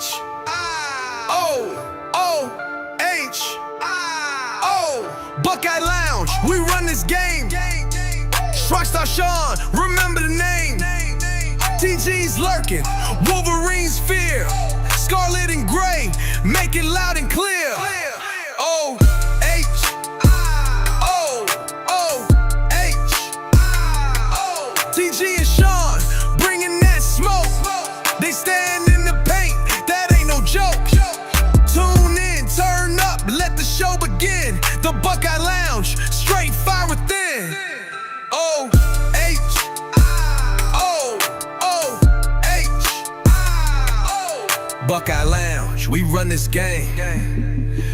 Shrockstar. Buckeye Lounge, we run this game. Shrockstar Sean, remember the name. TG's lurking, Wolverine's fear. Scarlet and gray, make it loud and clear. TG and Sean, bringing that smoke. They stand in the paint, that ain't no joke. Tune in, turn up, let the show begin. The Buckeye Lounge, straight fire within. Buckeye Lounge, we run this game.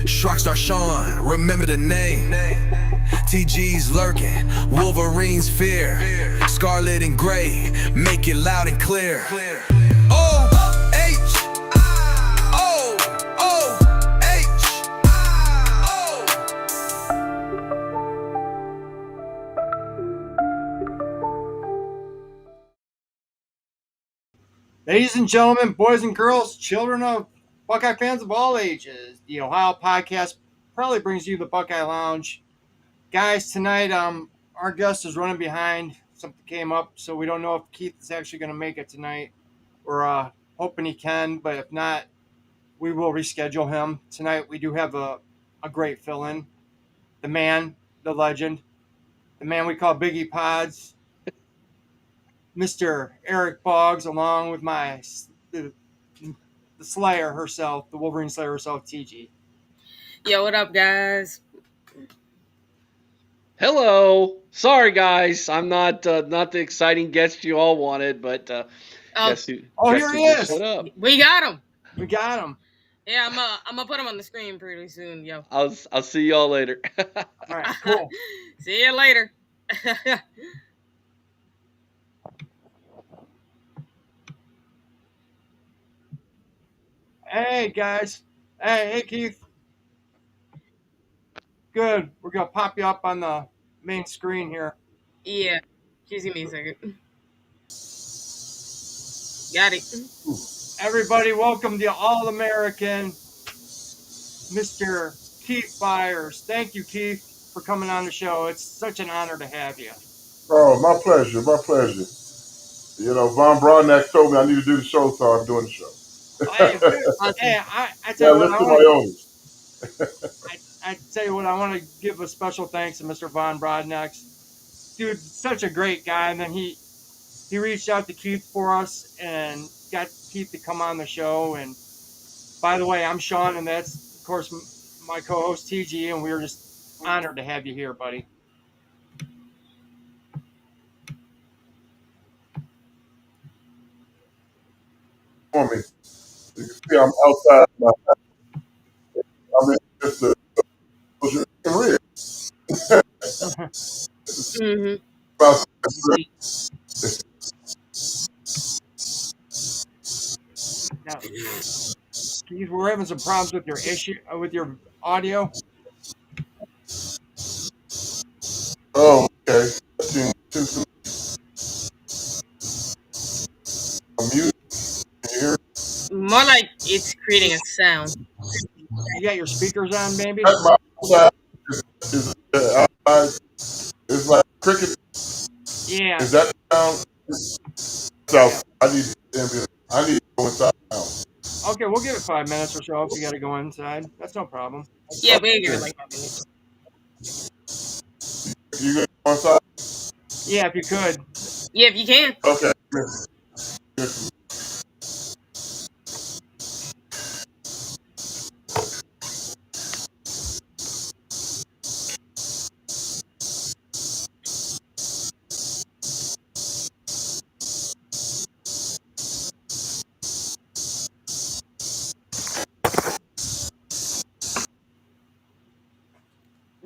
Shrockstar Sean, remember the name. TG's lurking, Wolverine's fear. Scarlet and gray, make it loud and clear. Ladies and gentlemen, boys and girls, children of Buckeye fans of all ages, the Ohio podcast probably brings you the Buckeye Lounge. Guys, tonight our guest is running behind. Something came up, so we don't know if Keith is actually going to make it tonight. We're hoping he can, but if not, we will reschedule him. Tonight we do have a great fill-in. The man, the legend, the man we call Biggie Pods, Mr. Eric Boggs, along with the Slayer herself, the Wolverine Slayer herself, TG. Yo, what up, guys? Hello. Sorry, guys. I'm not the exciting guest you all wanted, but here he is. Shut up. We got him. We got him. Yeah, I'm gonna put him on the screen pretty soon, yo. I'll see y'all later. All right, cool. See you later. Hey, guys. Hey, Keith. Good. We're going to pop you up on the main screen here. Yeah. Just give me a second. Got it. Everybody, welcome to All-American, Mr. Keith Byars. Thank you, Keith, for coming on the show. It's such an honor to have you. Oh, my pleasure. My pleasure. You know, Von Brodnack told me I need to do the show, so I'm doing the show. Hey, I tell you what, I tell you what, I want to give a special thanks to Mr. Von Brodnack. Dude, such a great guy. And then he reached out to Keith for us and got Keith to come on the show. And by the way, I'm Sean, and that's, of course, my co-host TG, and we're just honored to have you here, buddy. For me. You can see I'm outside my house. I'm in just a career. Now, Keith, we're having some problems with your audio. Oh, okay. I'm mute. Can you hear it? More like it's creating a sound. You got your speakers on, maybe? My outside is like cricket. Yeah. Is that sound? So I need to go inside now. Okay, we'll give it 5 minutes or so if you got to go inside. That's no problem. Yeah, we give it like 5 minutes. You going to go inside? Yeah, if you could. Yeah, if you can. Okay.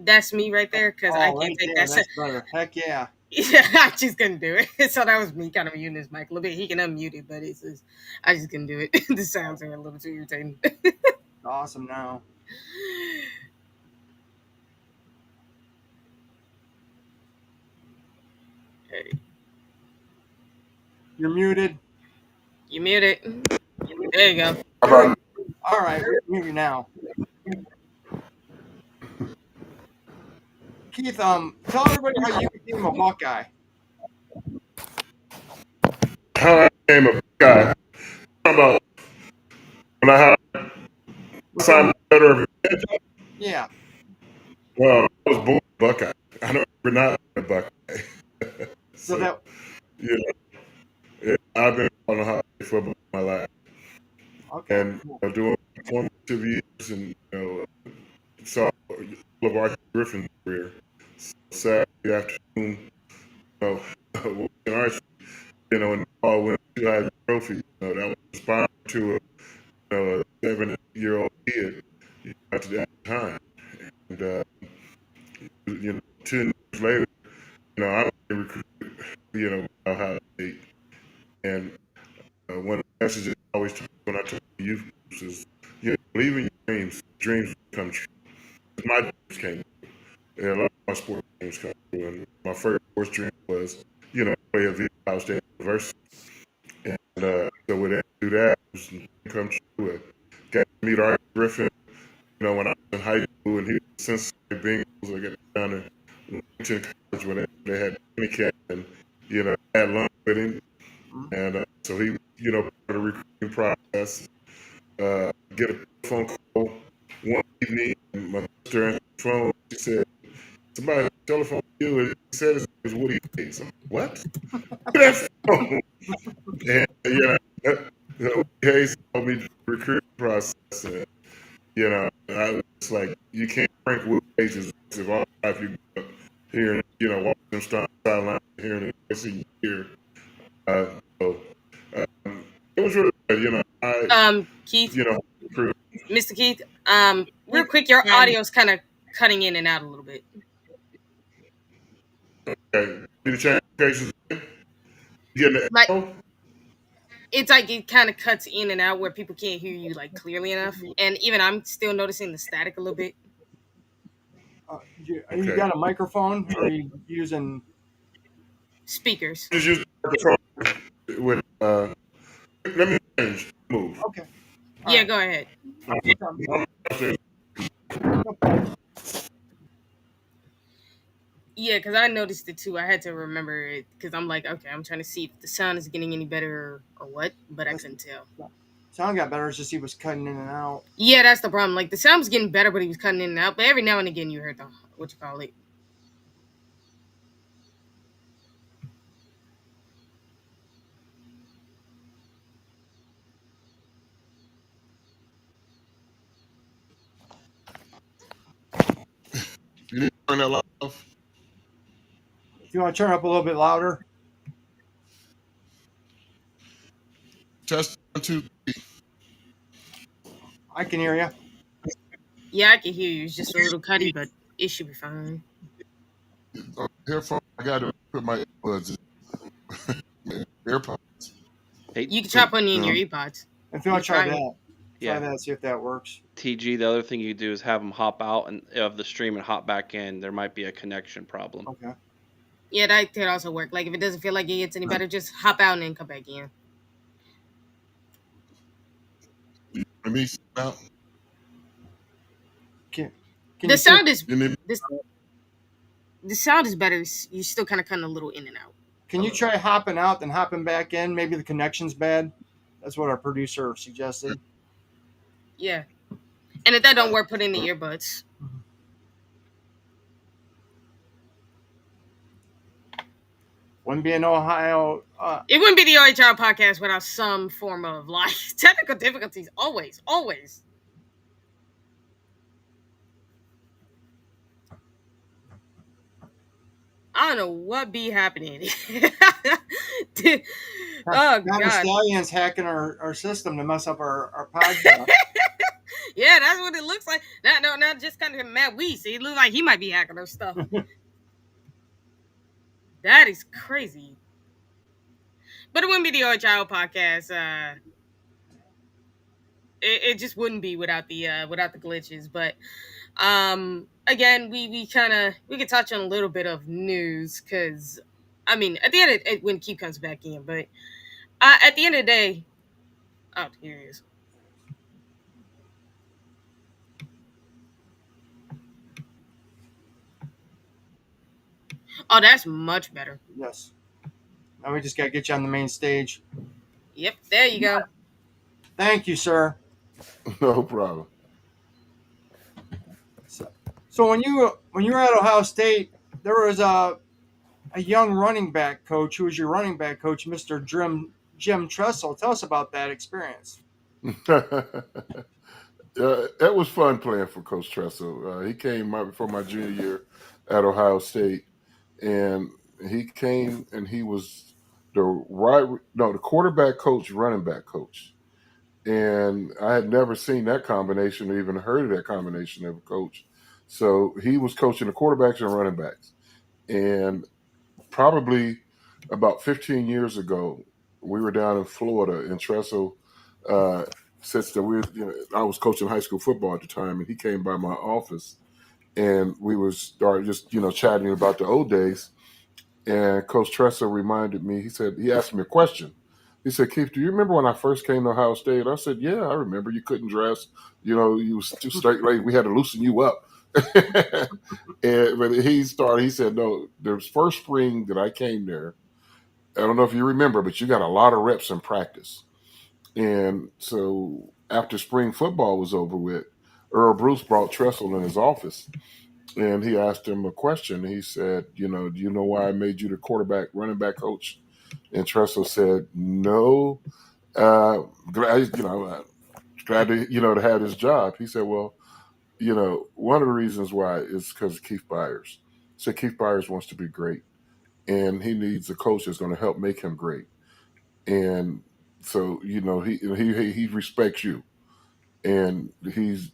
That's me right there, because I can't take that. That's better. Heck yeah. Yeah, I just couldn't do it. So that was me kind of muting his mic a little bit. He can unmute it, but it's just, I just couldn't do it. The sounds are a little too irritating. Awesome now. Okay. You're muted. You muted. There you go. about All right, we can hear you now. Keith, tell everybody how you became a Buckeye. how I became a guy? How about when I had signed my letter of intent? Yeah. Well, I was born a Buckeye. I don't remember not being a Buckeye. So that you know, yeah, I've been on high football my life okay. and doing formative years, and saw all of Archie Griffin's career. Saturday afternoon, watching Archie, and all win two Heisman trophies. That was inspiring to a 7-year-old kid at that time. And 10 years later, I'm a recruit, Ohio State. And one of the messages I always told when I told the youth is, believe in your dreams will come true. My dreams came true. And a lot of my sports dreams come true. And my first sports dream was, play at Ohio State University. And so with that, do that, it was come true. I got to meet Art Griffin, when I was in high school, and he was Cincinnati Bengals. I got down to Washington College when they had training camp, and had lunch with him, and so he, part of the recruiting process. Get a phone call one evening, and my sister answered the phone. She said, "Somebody on the telephone to you." And he said his name was Woody Hayes. I'm like, what? That's phone. And Woody Hayes told me the recruiting process. And, I was like, you can't rank Woody Hayes if all life you grew up hearing, Washington Star sideline, hearing it every year. So it was really good, Keith, recruit. Mr. Keith, real quick, your audio's kind of cutting in and out a little bit. Okay. Do the change applications. Getting the Like, echo? it's like it kind of cuts in and out where people can't hear you like clearly enough, and even I'm still noticing the static a little bit. You Okay. got a microphone, or are you using Speakers? Just use the microphone with let me change. Move. Okay. Yeah, go ahead. Yeah, because I noticed it too. I had to remember it because I'm like, okay, I'm trying to see if the sound is getting any better or what, but I couldn't tell. Sound got better. It's just he was cutting in and out. Yeah, that's the problem. Like the sound was getting better, but he was cutting in and out. But every now and again, you heard the what you call it. You need to turn that light off. If you want to turn up a little bit louder. Test 1, 2, 3. I can hear you. Yeah, I can hear you. It's just a little cutty, but it should be fine. Earphone. I got to put my earbuds in. AirPods. Hey, You can try putting in your earpods. If you want to try try it. that, Yeah. try that. See if that works. TG, the other thing you do is have them hop out of the stream and hop back in. There might be a connection problem. Okay. Yeah, that could also work. Like if it doesn't feel like it gets any better, just hop out and then come back in. Let me out. Can The sound is You need the sound is better. You're still kind of cutting a little in and out. Can you try hopping out then hopping back in? Maybe the connection's bad. That's what our producer suggested. Yeah, and if that don't work, put in the earbuds. Wouldn't be in Ohio. It wouldn't be the OHR podcast without some form of like technical difficulties. Always, always. I don't know what be happening. Dude, oh Now the god. Stallions hacking our system to mess up our podcast. Yeah, that's what it looks like. Not just kind of Matt Weiss. It looks like he might be hacking our stuff. That is crazy. But it wouldn't be the OHIO podcast. It just wouldn't be without the glitches. But again, we could touch on a little bit of news because I mean at the end of it, when Keith comes back in, but at the end of the day, oh here he is. Oh, that's much better. Yes. Now we just got to get you on the main stage. Yep, there you go. Thank you, sir. No problem. So when you were at Ohio State, there was a young running back coach who was your running back coach, Mr. Jim Tressel. Tell us about that experience. It was fun playing for Coach Tressel. He came for my junior year at Ohio State, and he came and he was the quarterback coach, running back coach, and I had never seen that combination or even heard of that combination of a coach. So he was coaching the quarterbacks and running backs, and probably about 15 years ago, we were down in Florida, and Tressel, since that I was coaching high school football at the time, and he came by my office, and we was started just chatting about the old days. And Coach Tressel reminded me. He asked me a question. He said, "Keith, do you remember when I first came to Ohio State?" I said, "Yeah, I remember. You couldn't dress. You was too straight laced. We had to loosen you up." But he started. He said, "No, the first spring that I came there, I don't know if you remember, but you got a lot of reps in practice." And so after spring football was over with, Earl Bruce brought Tressel in his office, and he asked him a question. He said, "Do you know why I made you the running back coach?" And Tressel said, "No, glad glad to have this job." He said, "Well, one of the reasons why is because of Keith Byars." So Keith Byars wants to be great, and he needs a coach that's going to help make him great. And so he respects you, and he's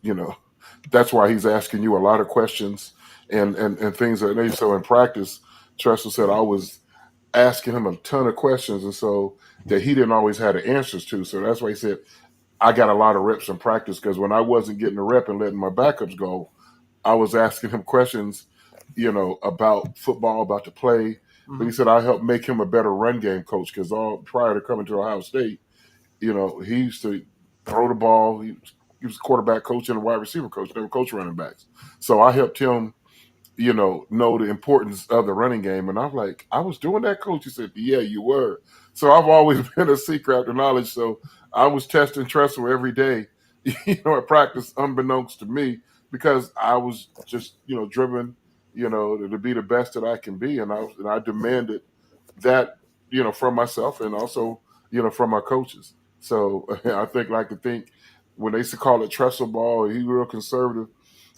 that's why he's asking you a lot of questions and things like that. So in practice, Tressel said I was asking him a ton of questions, and so that he didn't always have the answers to. So that's why he said I got a lot of reps in practice, because when I wasn't getting a rep and letting my backups go, I was asking him questions, about football, about the play. But he said I helped make him a better run game coach, because prior to coming to Ohio State, he used to throw the ball. He was a quarterback coach and a wide receiver coach, never coached running backs. So I helped him, know the importance of the running game. And I'm like, "I was doing that, coach?" He said, "Yeah, you were." So I've always been a secret after knowledge. So I was testing Tressel every day, at practice, unbeknownst to me, because I was just, driven, to be the best that I can be. And I demanded that, from myself, and also, from my coaches. So I think when they used to call it Tressel ball, he real conservative.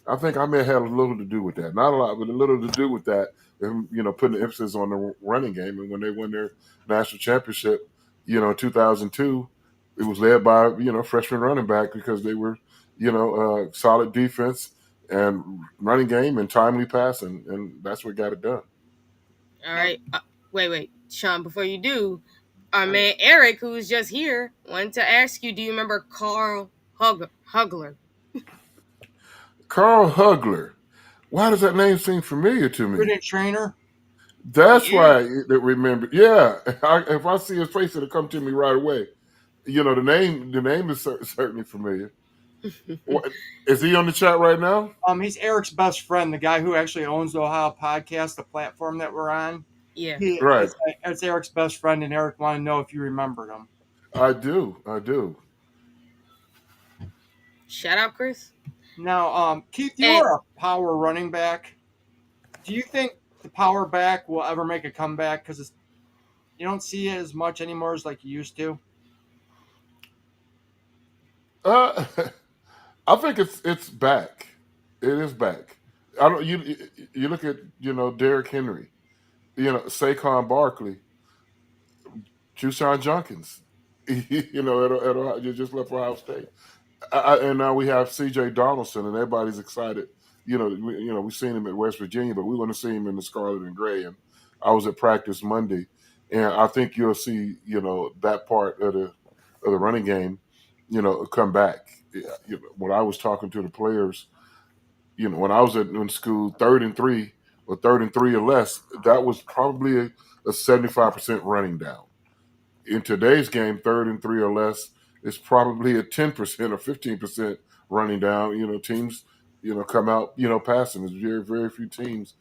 I think I may have had a little to do with that. Not a lot, but a little to do with that. And, putting the emphasis on the running game. And when they won their national championship, in 2002, it was led by, freshman running back, because they were, solid defense and running game and timely passing. And that's what got it done. All right. Wait, Sean. Before you do, our man Eric, who was just here, wanted to ask you: do you remember Carl Hugler? Carl Hugler. Why does that name seem familiar to me? Brilliant trainer. That's why I remember. Yeah, if I see his face, it'll come to me right away. The name is certainly familiar. Is he on the chat right now? He's Eric's best friend, the guy who actually owns the Ohio Podcast, the platform that we're on. Yeah. Right. It's Eric's best friend, and Eric wanted to know if you remembered him. I do. Shout out, Chris. Now, Keith, you are a power running back. Do you think the power back will ever make a comeback? Because you don't see it as much anymore as like you used to. I think it's back. It is back. I don't. You look at Derrick Henry, Saquon Barkley, Jushan Junkins, at Ohio, you just left Ohio State. And now we have C.J. Donaldson, and everybody's excited. We've seen him at West Virginia, but we want to see him in the scarlet and gray. And I was at practice Monday, and I think you'll see, that part of the running game, come back. When I was talking to the players, when I was in school, 3rd and 3 or 3rd and 3 or less, that was probably a 75% running down. In today's game, 3rd and 3 or less, it's probably a 10% or 15% running down. Teams, come out, passing. There's very, very few teams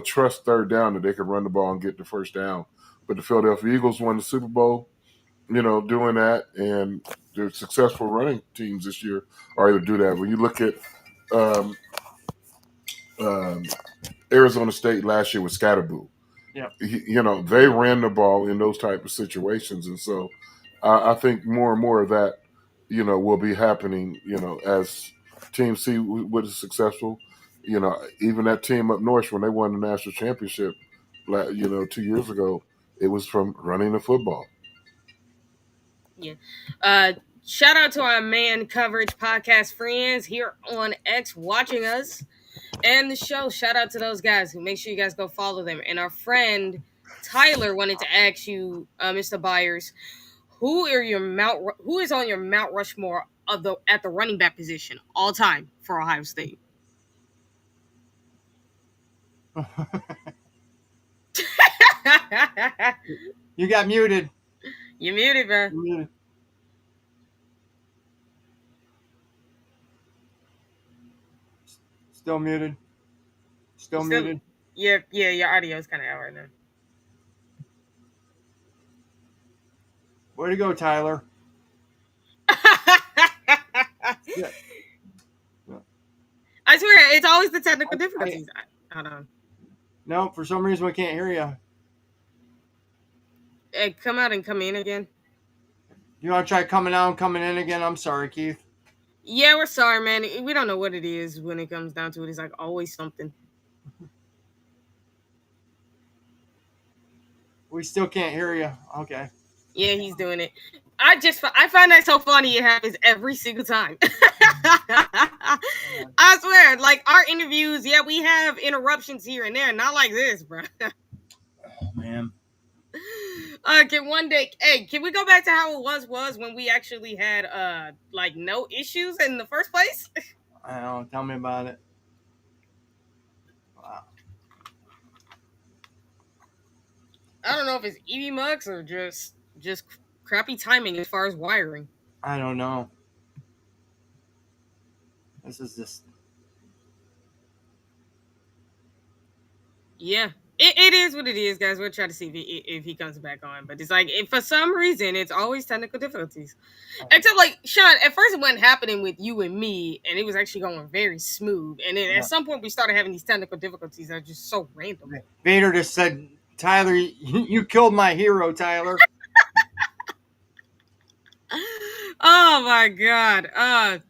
trust third down that they can run the ball and get the first down. But the Philadelphia Eagles won the Super Bowl, doing that, and the successful running teams this year are able to do that. When you look at um, um, Arizona State last year with Scatterboo, Yeah. they ran the ball in those type of situations, and so I think more and more of that, will be happening, as teams see what is successful. Even that team up north when they won the national championship, 2 years ago, it was from running the football. Yeah. Shout out to our man coverage podcast friends here on X watching us and the show. Shout out to those guys. Make sure you guys go follow them. And our friend Tyler wanted to ask you, Mr. Byars, who is on your Mount Rushmore at the running back position all time for Ohio State? You got muted. You muted, bro. You're muted. Still muted. Still muted. Yeah, your audio is kind of out right now. Way to go, Tyler. Yeah. I swear, it's always the technical difficulties. Hold on. No, for some reason we can't hear you. Hey, come out and come in again. You want to try coming out and coming in again? I'm sorry, Keith. Yeah, we're sorry, man. We don't know what it is when it comes down to it. It's like always something. We still can't hear you. Okay. Yeah, he's doing it. I find that so funny. It happens every single time. I swear, like our interviews, yeah, we have interruptions here and there. Not like this, bro. Oh, man. Can we go back to how it was when we actually had like no issues in the first place? I don't know. Tell me about it. Wow. I don't know if it's EV Mux or just crappy timing as far as wiring. I don't know. This is just. Yeah. It is what it is, guys. We'll try to see if he comes back on. But it's like, for some reason, it's always technical difficulties. Except, like, Sean, at first it wasn't happening with you and me, and it was actually going very smooth. And then at some point, we started having these technical difficulties that are just so random. Vader just said, Tyler, you killed my hero, Tyler. Oh, my God.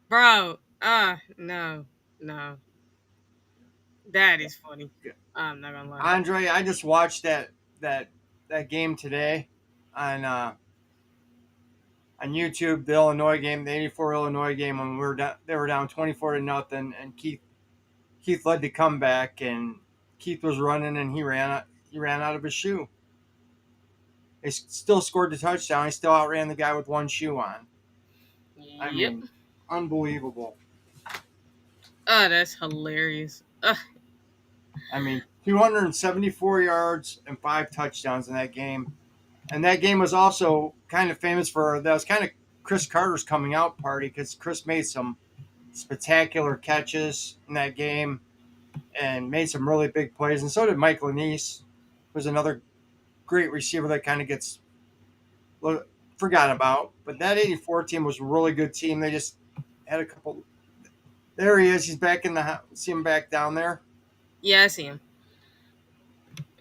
Bro. No. That is funny. I'm not gonna lie. Andre, I just watched that game today on YouTube, the Illinois game, the '84 Illinois game, when they were down 24-0, and Keith led the comeback, and Keith was running, and he ran out of his shoe. They still scored the touchdown. He still outran the guy with one shoe on. I mean, unbelievable. Oh, that's hilarious. I mean, 274 yards and 5 touchdowns in that game. And that game was also kind of famous that was kind of Chris Carter's coming out party, because Chris made some spectacular catches in that game and made some really big plays. And so did Mike Lanise, who's another great receiver that kind of gets forgotten about. But that '84 team was a really good team. They just had a couple. There he is. He's back in the house. See him back down there? Yeah, I see him.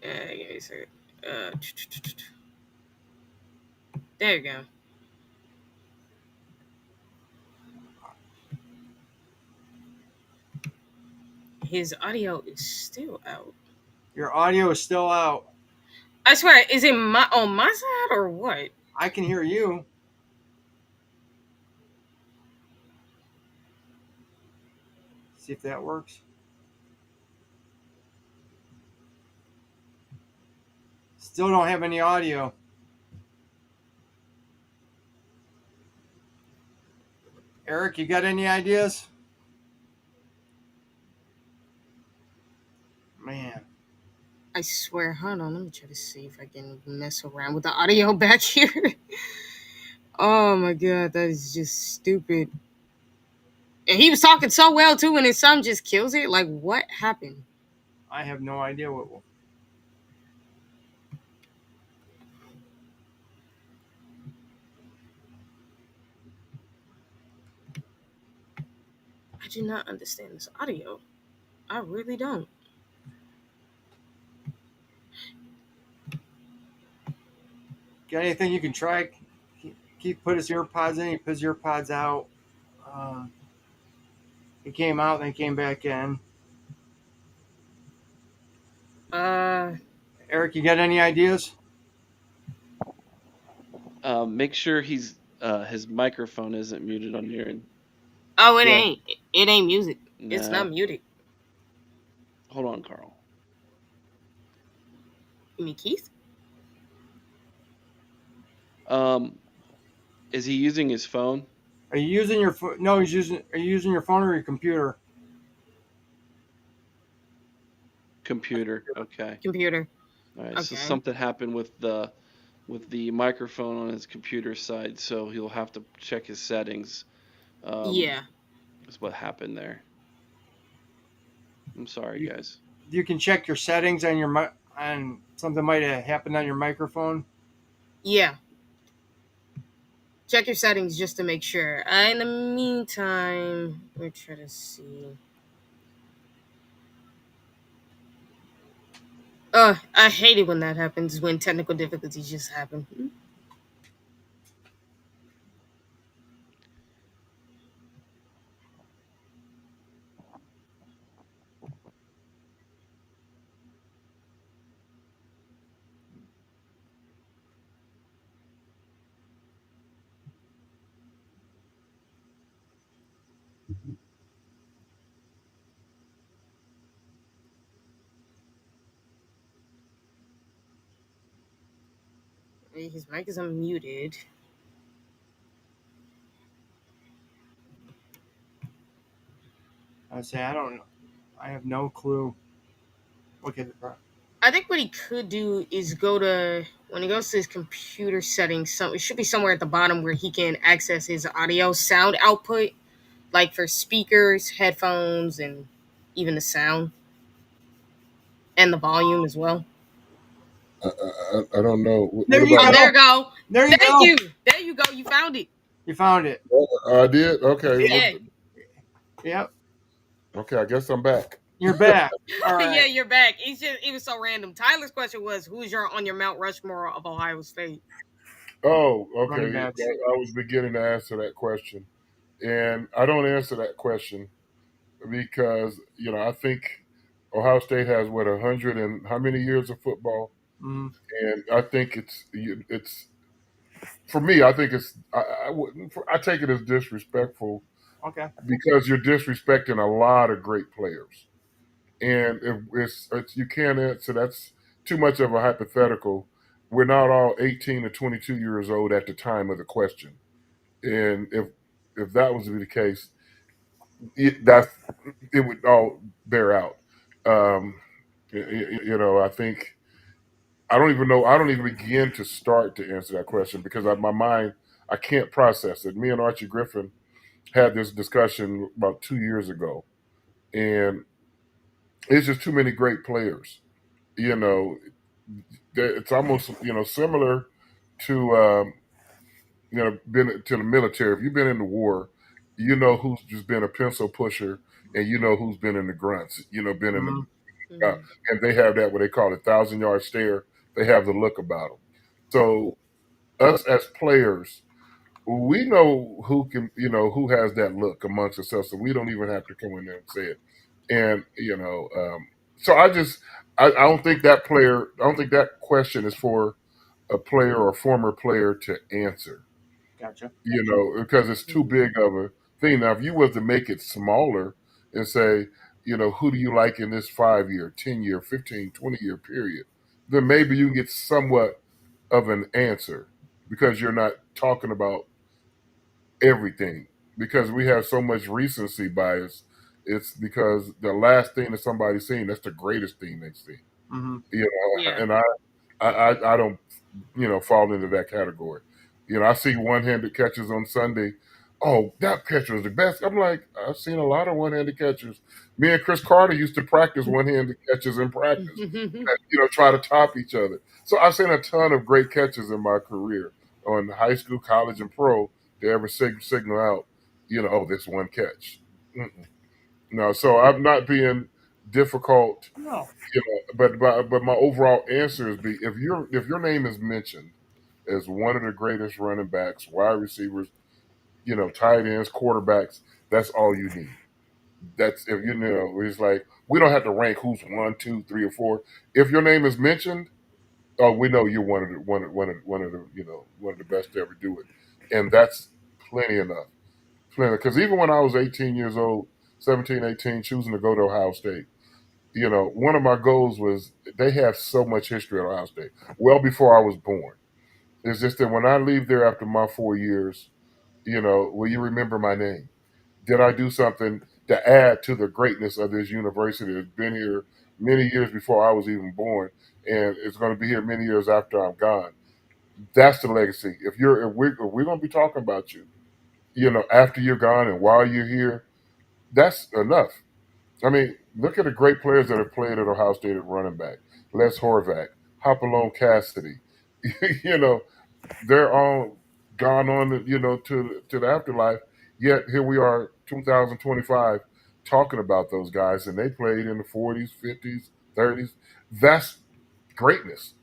Give me a second. There you go. His audio is still out. Your audio is still out. I swear, is it on my side or what? I can hear you. See if that works. Still don't have any audio. Eric, you got any ideas? Man. I swear, hold on, let me try to see if I can mess around with the audio back here. Oh my God, that is just stupid. And he was talking so well too, and his son just kills it. Like, what happened? I have no idea what. I do not understand this audio. I really don't. Got anything you can try? Keith put his earpods in. He put his earpods out. He came out, then he came back in. Eric, you got any ideas? Make sure his microphone isn't muted on your end. Oh, it Yeah. ain't. It ain't music. It's Nah. not muted. Hold on, Carl. You mean Keith? Is he using his phone? Are you using your phone? No, he's using. Are you using your phone or your computer? Computer. Okay. Computer. All right. Okay. So something happened with the microphone on his computer side, so he'll have to check his settings. Yeah. Is what happened there. I'm sorry, guys. You can check your settings on your and something might have happened on your microphone. Yeah. Check your settings just to make sure. In the meantime, we're trying to see. I hate it when that happens, when technical difficulties just happen. His mic is unmuted. I say I don't know. I have no clue. Okay. I think what he could do is go to, when he goes to his computer settings, it should be somewhere at the bottom where he can access his audio sound output, like for speakers, headphones, and even the sound and the volume as well. I don't know. There you Oh, go. there you go. There you Thank go. you. There you go. You found it. You found it. I did. Okay. Yeah. Yep. Okay. I guess I'm back. You're back. All right. Yeah, you're back. It was so random. Tyler's question was, who's on your Mount Rushmore of Ohio State? Oh, Running okay. backs. I was beginning to answer that question, and I don't answer that question because I think Ohio State has 100 and how many years of football, Mm, and I think it's for me. I think I wouldn't. I take it as disrespectful okay. because you're disrespecting a lot of great players. And if it's you can't answer, that's too much of a hypothetical. We're not all 18 to 22 years old at the time of the question. And if that was to be the case, it would all bear out. I think I don't even know. I don't even begin to start to answer that question because my mind, I can't process it. Me and Archie Griffin had this discussion about 2 years ago, and it's just too many great players. You know, it's almost similar to been to the military. If you've been in the war, you know who's just been a pencil pusher, and you know who's been in the grunts. Been in Mm, the and they have that what they call a 1,000-yard stare. They have the look about them. So us as players, we know who can, who has that look amongst ourselves. So we don't even have to come in there and say it. And so I don't think that player. I don't think that question is for a player or a former player to answer. gotcha. Because it's too big of a thing. Now, if you was to make it smaller and say, who do you like in this 5-year, 10-year, 15, 20-year period, then maybe you can get somewhat of an answer because you're not talking about everything. Because we have so much recency bias, it's because the last thing that somebody's seen, that's the greatest thing they've seen. Mm-hmm. Yeah. And I don't, fall into that category. I see one-handed catches on Sunday. Oh, that catcher was the best. I'm like, I've seen a lot of one-handed catchers, Me and Chris Carter used to practice one-handed catches in practice, and, try to top each other. So I've seen a ton of great catches in my career on high school, college, and pro to ever signal out, oh, this one catch. Mm-mm. No, so I'm not being difficult, No. but my overall answer is if your name is mentioned as one of the greatest running backs, wide receivers, tight ends, quarterbacks, that's all you need. That's if it's like we don't have to rank who's 1, 2, 3, or 4. If your name is mentioned, oh, we know you're one of the best to ever do it, and that's plenty enough. Plenty, because even when I was 18 years old, 17, 18, choosing to go to Ohio State, one of my goals was they have so much history at Ohio State, well before I was born. It's just that when I leave there after my 4 years, will you remember my name? Did I do something to add to the greatness of this university that's been here many years before I was even born, and it's going to be here many years after I'm gone? That's the legacy. If we're going to be talking about you, after you're gone and while you're here, that's enough. I mean, look at the great players that have played at Ohio State at running back. Les Horvath, Hopalong Cassidy. you know, they're all gone on, to the afterlife. Yet here we are, 2025, talking about those guys, and they played in the 40s, 50s, 30s. That's greatness.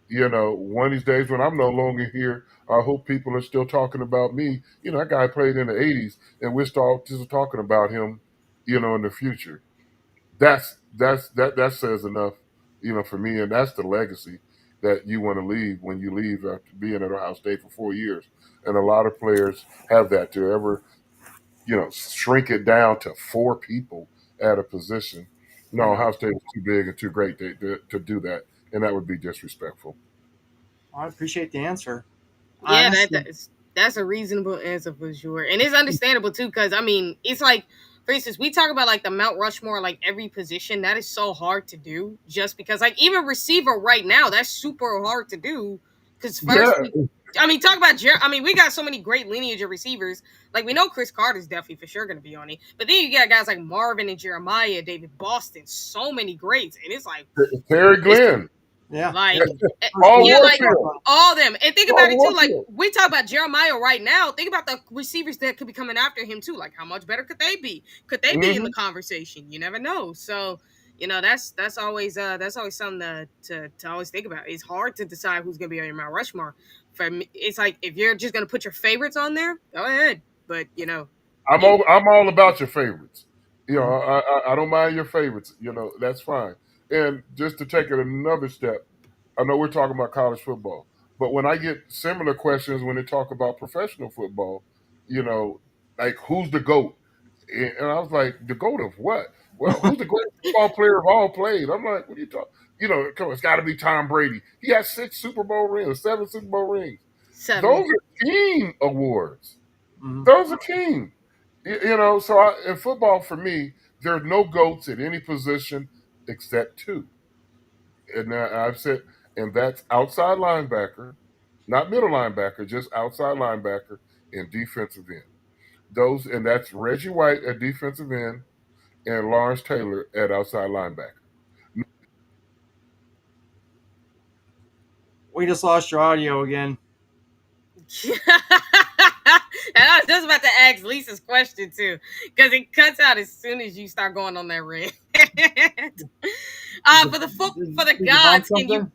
One of these days when I'm no longer here, I hope people are still talking about me. That guy played in the 80s, and we're still just talking about him, in the future. That says enough, for me, and that's the legacy that you want to leave when you leave after being at Ohio State for 4 years. And a lot of players have that to ever, shrink it down to 4 people at a position. No, Ohio State is too big and too great to do that, and that would be disrespectful. I appreciate the answer. Yeah, Honestly. that's a reasonable answer for sure, and it's understandable too. Because I mean, it's like, for instance, we talk about like the Mount Rushmore, like every position that is so hard to do, just because like even receiver right now, that's super hard to do. Because Yeah, I mean, talk about I mean, we got so many great lineage of receivers. Like we know Chris Carter's definitely for sure going to be on it, but then you got guys like Marvin and Jeremiah, David Boston, so many greats, and it's like Terry it's Glenn, Yeah. like, Paul yeah, like Warfield, all them. And think Paul about it too. Like Warfield. we talk about Jeremiah right now. Think about the receivers that could be coming after him too. Like how much better could they be? Could they be in the Hmm. conversation? You never know. So that's always something to always think about. It's hard to decide who's gonna be on your Mount Rushmore. For me, it's like if you're just gonna put your favorites on there, go ahead. But you I'm all about your favorites. Mhm. I don't mind your favorites. That's fine. And just to take it another step, I know we're talking about college football, but when I get similar questions when they talk about professional football, you know, like who's the GOAT? And I was like, the GOAT of what? Well, who's the greatest football player of all played? I'm like, what are you talking? Come on, it's got to be Tom Brady. He has 6 Super Bowl rings, 7 Super Bowl rings. seven. Those are team awards. Mhm. Those are team. So in football, for me, there are no GOATs at any position except two. And I've said, and that's outside linebacker, not middle linebacker, just outside linebacker and defensive end. And that's Reggie White at defensive end and Lawrence Taylor at outside linebacker. We just lost your audio again. And I was just about to ask Lisa's question too, because it cuts out as soon as you start going on that rant. For the Did you bump gods, can you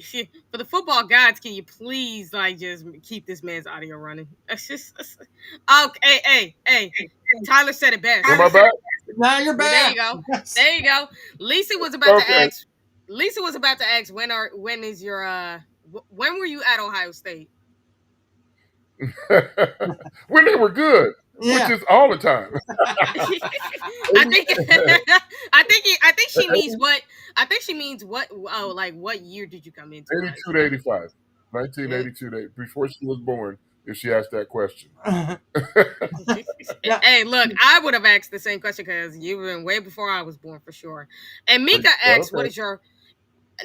something? for the football gods, can you please like just keep this man's audio running? Oh, hey, Tyler said it best. Am I back? Now you're Well, there back. you go. Yes. There you go. Lisa was about to Okay. ask. Lisa was about to ask when is your when were you at Ohio State? When they were good, which Yeah. is all the time. I think I think she means what oh, like what year did you come into Ohio 82 to State? 85. Yeah. 1982 to before she was born, if she asked that question. Yeah. Hey, look, I would have asked the same question because you were way before I was born for sure. And Mika asked, "What Okay. is your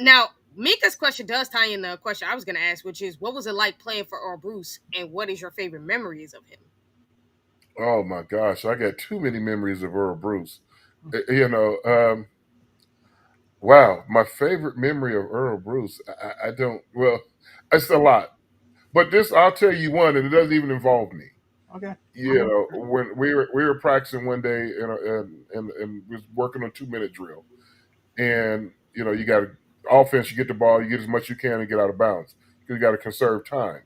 now?" Mika's question does tie in the question I was going to ask, which is, "What was it like playing for Earl Bruce, and what is your favorite memories of him?" Oh my gosh, I got too many memories of Earl Bruce. You know, wow, my favorite memory of Earl Bruce. I don't. Well, it's a lot, but this I'll tell you one, and it doesn't even involve me. Okay. You know, when we were practicing one day and was working on 2 minute drill, and you know you got to offense, you get the ball, you get as much as you can and get out of bounds because you got to conserve time.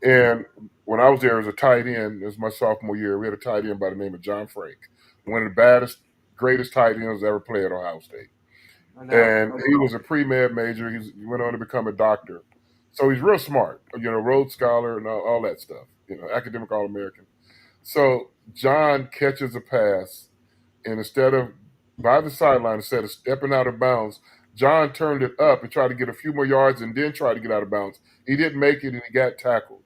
And when I was there as a tight end, it was my sophomore year, we had a tight end by the name of John Frank, one of the baddest, greatest tight ends ever played at Ohio State. And he was a pre-med major. He went on to become a doctor. So he's real smart, you know, Rhodes Scholar and all that stuff, you know, academic All-American. So John catches a pass, and instead of by the sideline, instead of stepping out of bounds, John turned it up and tried to get a few more yards and then tried to get out of bounds. He didn't make it, and he got tackled,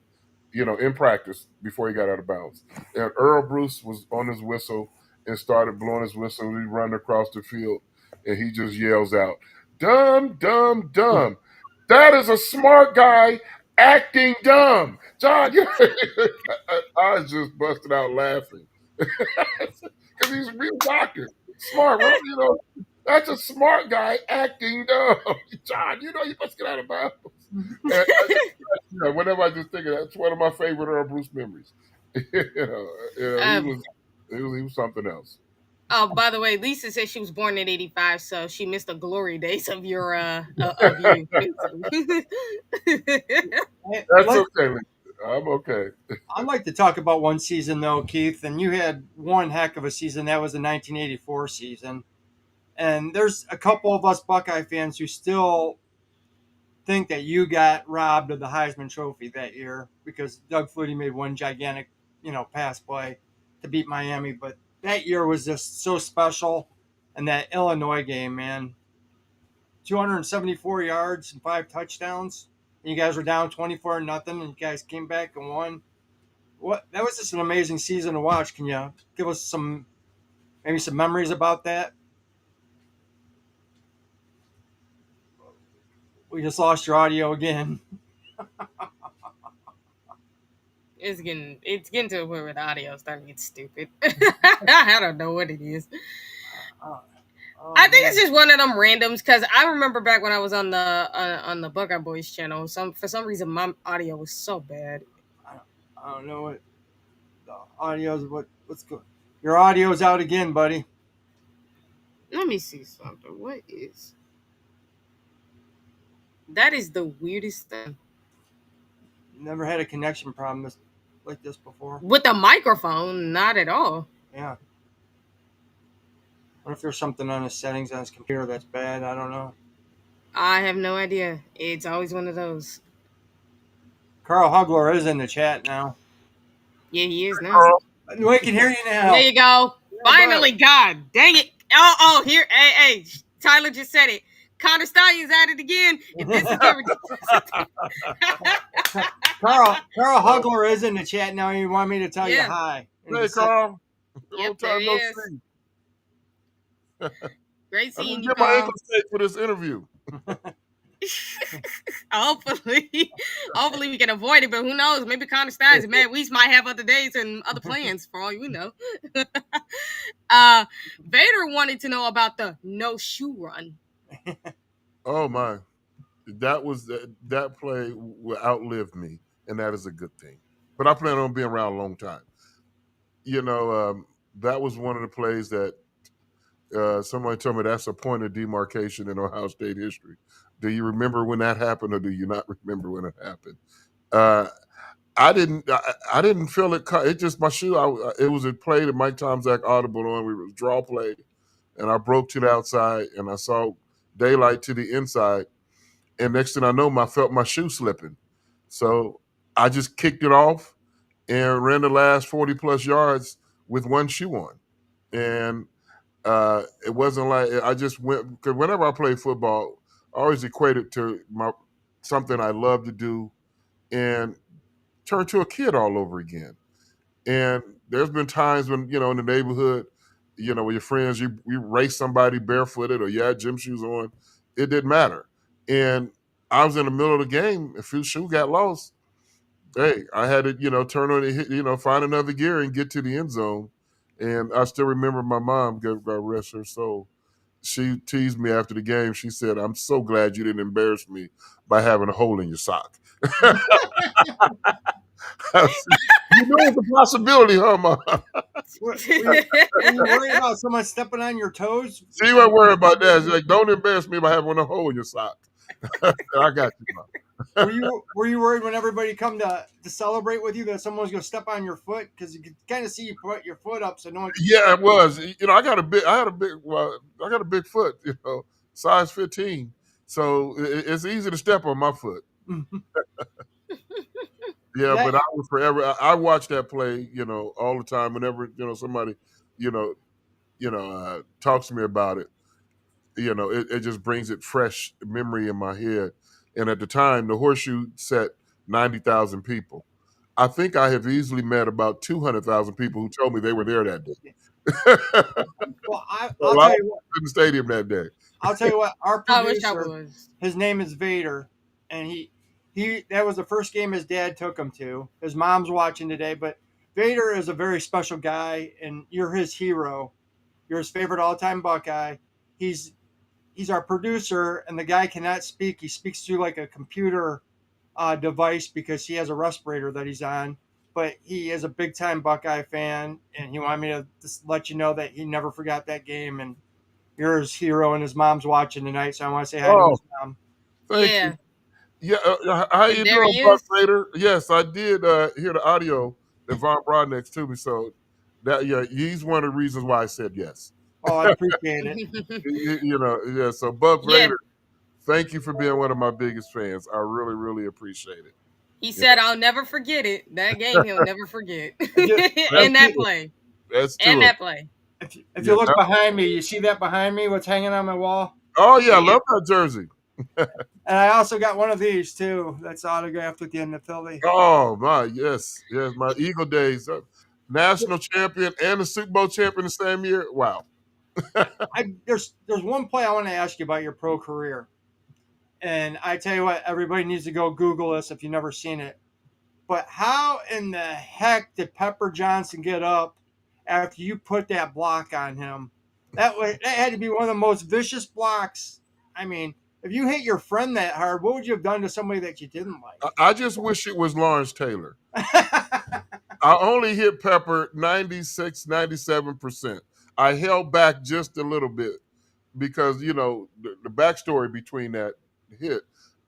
you know, in practice before he got out of bounds. And Earl Bruce was on his whistle and started blowing his whistle. He run across the field, and he just yells out, "Dumb, dumb, dumb! That is a smart guy acting dumb." John, I was just busted out laughing because he's a real doctor, smart. You know, that's a smart guy acting dumb. John, you know, you must get out of bounds. And you know, whenever I just think of that, it's one of my favorite Earl Bruce memories. Um, He was something else. oh, by the way, Lisa said she was born in '85, so she missed the glory days of your of you. That's okay. Lisa. I'm okay. I'd like to talk about one season though, Keith, and you had one heck of a season. That was the 1984 season. And there's a couple of us Buckeye fans who still think that you got robbed of the Heisman Trophy that year because Doug Flutie made one gigantic, pass play to beat Miami. But that year was just so special. And that Illinois game, man, 274 yards and 5 touchdowns. And you guys were down 24-0, and you guys came back and won. What? That was just an amazing season to watch. Can you give us maybe some memories about that? We just lost your audio again. It's getting to a point where the audio is starting to get stupid. I don't know what it is. I think it's just one of them randoms because I remember back when I was on the Buckeye Boys channel. For some reason my audio was so bad. I don't know what the audio's. What's good? Your audio's out again, buddy. Let me see something. What is that? Is the weirdest thing. Never had a connection problem like this before. With the microphone, not at all. Yeah. What if there's something on his settings on his computer that's bad? I don't know. I have no idea. It's always one of those. Carl Hugler is in the chat now. Yeah, he is now. We can hear you now. There you go. Finally, God dang it. Oh, here. Hey, Tyler just said it. Connor Stallion's at it again. If this is Carl Hugler is in the chat now. You want me to tell you hi? Hey, Carl. Yep, there he is. Great seeing you, get my Carl. ankle straight for this interview. hopefully we can avoid it, but who knows? Maybe Connor Steins and Matt Weiss might have other days and other plans for all you know. Vader wanted to know about the no shoe run. Oh my, that play will outlive me, and that is a good thing. But I plan on being around a long time. You know, that was one of the plays that somebody told me that's a point of demarcation in Ohio State history. Do you remember when that happened, or do you not remember when it happened? I didn't feel it. It just my shoe. It was a play that Mike Tomczak audible on. We was draw play, and I broke to the outside, and I saw daylight to the inside, and next thing I know, I felt my shoe slipping. So I just kicked it off and ran the last 40 plus yards with one shoe on, and it wasn't like I just went because whenever I play football, I always equate it to something I love to do, and turn to a kid all over again. And there's been times when in the neighborhood, with your friends, you race somebody barefooted or you had gym shoes on, it didn't matter. And I was in the middle of the game. If your shoe got lost, hey, I had to turn on it, find another gear and get to the end zone. And I still remember my mom, God rest her soul. She teased me after the game. She said, "I'm so glad you didn't embarrass me by having a hole in your sock." I said, you know it's a possibility, huh, Mom? Were you worried about someone stepping on your toes? She wasn't worried about that. She's like, "Don't embarrass me by having a hole in your sock." I got you, Mom. Were you worried when everybody come to celebrate with you that someone's gonna step on your foot because you could kind of see you put your foot up so no one. Yeah, it was. I got a big. I got a big foot. Size 15. So it's easy to step on my foot. Yeah, That but I was forever. I watched that play. All the time. Whenever somebody, you know, talks to me about it. It just brings it fresh memory in my head. And at the time, the horseshoe set 90,000 people. I think I have easily met about 200,000 people who told me they were there that day. well, A I'll lot tell of you people what. in the stadium that day. I'll tell you what. Our I wish I producer, was. his name is Vader, and he that was the first game his dad took him to. His mom's watching today, but Vader is a very special guy, and you're his hero. You're his favorite all-time Buckeye. He's he's our producer, and the guy cannot speak. He speaks through like a computer device because he has a respirator that he's on. But he is a big time Buckeye fan, and he wanted me to just let you know that he never forgot that game. And you're his hero, and his mom's watching tonight, so I want to say hi to Oh, his mom. thank you. Yeah. Yeah, how And you there doing, he Buck is. Vader? Yes, I did hear the audio that Von brought next to me. So he's one of the reasons why I said yes. Oh, I appreciate it. Yeah. So Buck Yeah. Vader, thank you for being one of my biggest fans. I really, really appreciate it. He Yeah, said, "I'll never forget it. That game, he'll never forget." If you that's And that true. play. That's And true. that play. if Yeah. you look behind me, you see that behind me? What's hanging on my wall? Oh yeah, I Yeah. love that jersey. And I also got one of these too. That's autographed with the end of Philly. Oh my, yes, yes, my Eagle days, national champion and the Super Bowl champion the same year. Wow. There's one play I want to ask you about your pro career, and I tell you what, everybody needs to go Google this if you've never seen it. But how in the heck did Pepper Johnson get up after you put that block on him? That had to be one of the most vicious blocks. I mean, if you hit your friend that hard, what would you have done to somebody that you didn't I just wish it was Lawrence Taylor. like? I only hit Pepper 96, 97%. I held back just a little bit because, the backstory between that hit,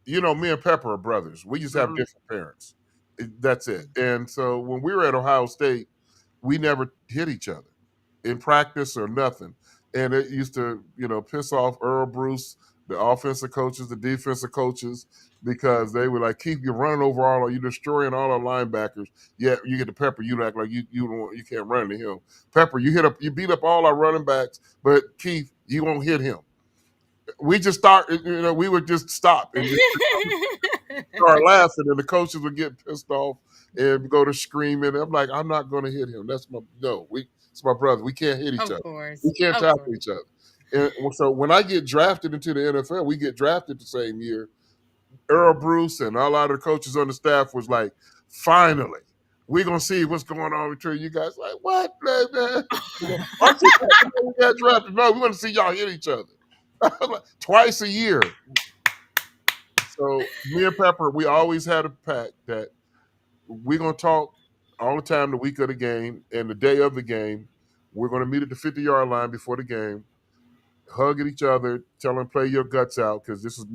me and Pepper are brothers. We just have Mhm. different parents. That's it. And so when we were at Ohio State, we never hit each other in practice or nothing. And it used to, piss off Earl Bruce, the offensive coaches, the defensive coaches, because they were like, "Keith, you're running over you're destroying all our linebackers. Yeah, you get to Pepper, you act like you can't run into him. Pepper, you beat up all our running backs, but Keith, you won't hit him." We just we would just stop and just start laughing, and the coaches would get pissed off and go to screaming. I'm like, I'm not going to hit him. It's my brother. We can't hit each Of other. We course. can't Of tackle course. each other. And so when I get drafted into the NFL, we get drafted the same year. Earl Bruce and a lot of the coaches on the staff was like, finally, we're going to see what's going on between you guys. Like, what, man? Aren't you happy we got drafted? No, we want to see y'all hit each other. Twice a year. So me and Pepper, we always had a pact that we're going to talk all the time the week of the game and the day of the game. We're going to meet at the 50-yard line before the game, hug at each other, tell them play your guts out because this is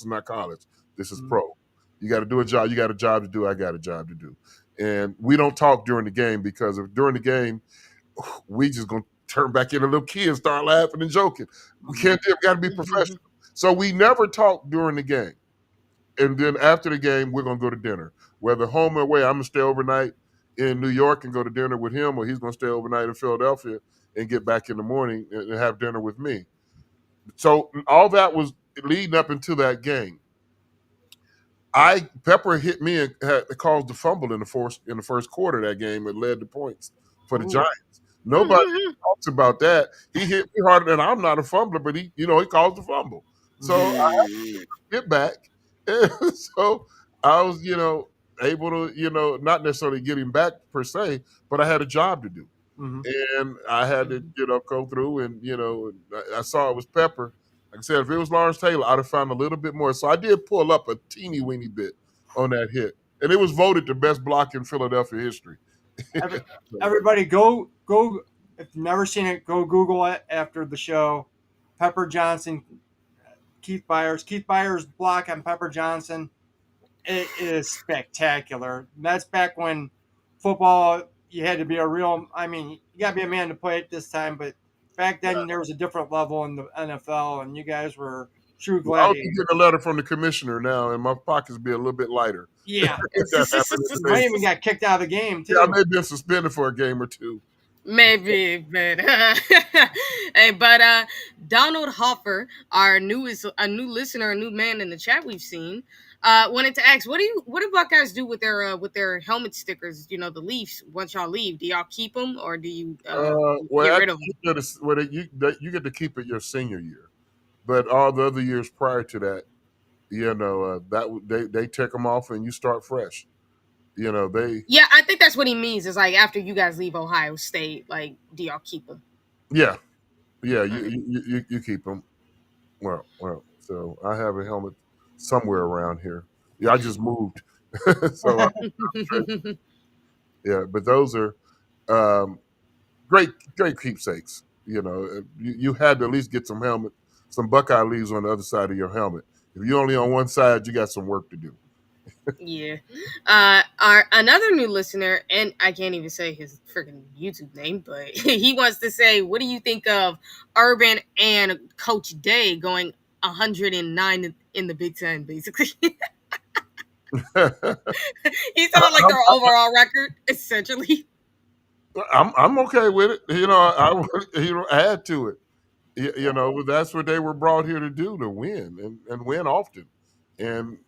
not college. This is pro. You got to do a job. You got a job to do. I got a job to do. And we don't talk during the game because if during the game, we just going to turn back into little kids, start laughing and joking. We can't do it. We got to be professional. So we never talk during the game. And then after the game, we're going to go to dinner. Whether home or away, I'm going to stay overnight in New York and go to dinner with him, or he's going to stay overnight in Philadelphia and get back in the morning and have dinner with me. So all that was leading up into that game. Pepper hit me and caused the fumble in the first quarter of that game and led to points for the Giants. Nobody talks about that. He hit me harder than I'm not a fumbler, but he caused the fumble. So I get back. And so I was, able to, not necessarily get him back per se, but I had a job to do. Hmm. and I had to, go through and, I saw it was Pepper. Like I said, if it was Lawrence Taylor, I'd have found a little bit more. So I did pull up a teeny weeny bit on that hit. And it was voted the best block in Philadelphia history. Every, everybody, go. If you've never seen it, go Google it after the show. Pepper Johnson, Keith Byars. Keith Byars' block on Pepper Johnson. It is spectacular. That's back when football, you had to be a real. I mean, you got to be a man to play it this time. But back then, there was a different level in the NFL, and you guys were true I'll be gladiators. getting a letter from the commissioner now, and my pockets be a little bit lighter. Yeah, That happened in might today's. even got kicked out of the game Yeah, I too. may have been suspended for a game or two. Maybe, but hey, but Donald Hoffer, our newest, a new listener, a new man in the chat we've seen, wanted to ask, what do Buckeyes do with their helmet stickers? You know, the Leafs. Once y'all leave, do y'all keep them or do you Well, get at rid of the them? end of you get to keep it your senior year, but all the other years prior to that, they take them off and you start fresh. They Yeah, I think that's what he means. Is like after you guys leave Ohio State, like, do y'all keep them? yeah yeah you keep them. Well, so I have a helmet somewhere around here. Yeah, I just moved, so yeah. But those are um, great keepsakes. You had to at least get some Buckeye leaves on the other side of your helmet. If you're only on one side, you got some work to do. Yeah. Our another new listener, and I can't even say his freaking YouTube name, but he wants to say, what do you think of Urban and Coach Day going 109 in the Big Ten, basically? He's talking like their overall record, essentially. I'm okay with it. I would add to it. That's what they were brought here to do, to win and win often. And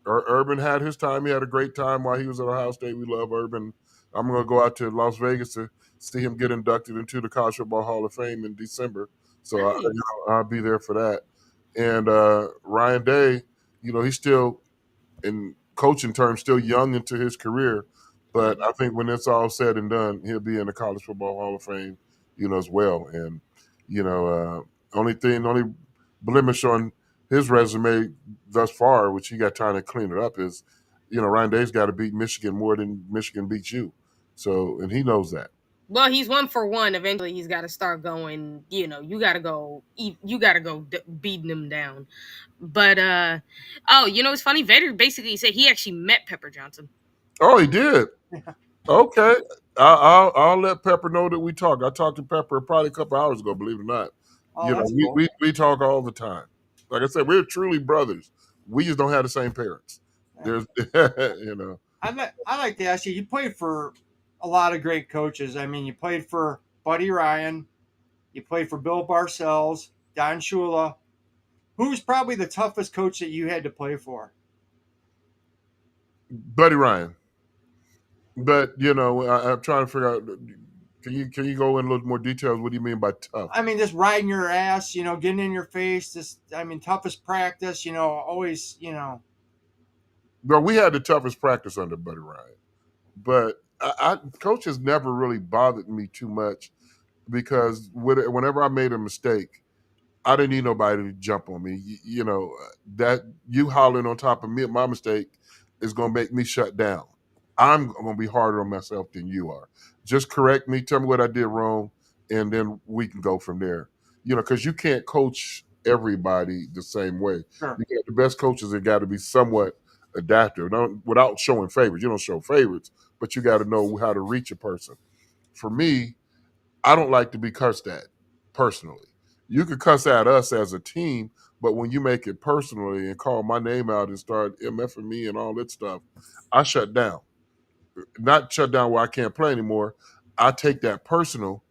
Urban had his time. He had a great time while he was at Ohio State. We love Urban. I'm going to go out to Las Vegas to see him get inducted into the College Football Hall of Fame in December. So Nice. I'll be there for that. And Ryan Day, he's still, in coaching terms, still young into his career. But I think when it's all said and done, he'll be in the College Football Hall of Fame, as well. And only blemish on his resume thus far, which he got time to clean it up, is Ryan Day's got to beat Michigan more than Michigan beats you. So, and he knows that. Well, he's 1 for 1. Eventually, he's got to start going. You got to go. You got to go beating him down. But oh, it's funny. Vader basically said he actually met Pepper Johnson. Oh, he did. Okay, I'll let Pepper know that we talked. I talked to Pepper probably a couple hours ago. Believe it or not, Oh, that's we, cool. we talk all the time. Like I said, we're truly brothers. We just don't have the same parents. There's, I like to ask you. You played for a lot of great coaches. I mean, you played for Buddy Ryan. You played for Bill Parcells, Don Shula. Who's probably the toughest coach that you had to play for? Buddy Ryan. But I'm trying to figure out. Can you go in a little more details? What do you mean by tough? I mean, just riding your ass, getting in your face. Just, I mean, toughest practice. Always, Well, we had the toughest practice under Buddy Ryan, but coach has never really bothered me too much because whenever I made a mistake, I didn't need nobody to jump on me. That you hollering on top of me, my mistake is going to make me shut down. I'm going to be harder on myself than you are. Just correct me, tell me what I did wrong, and then we can go from there. Because you can't coach everybody the same way. sure. You got the best coaches that got to be somewhat adaptive, without showing favorites. You don't show favorites, but you got to know how to reach a person. For me, I don't like to be cussed at personally. You could cuss at us as a team, but when you make it personally and call my name out and start MFing me and all that stuff, I shut down. Not shut down where I can't play anymore. I take that personal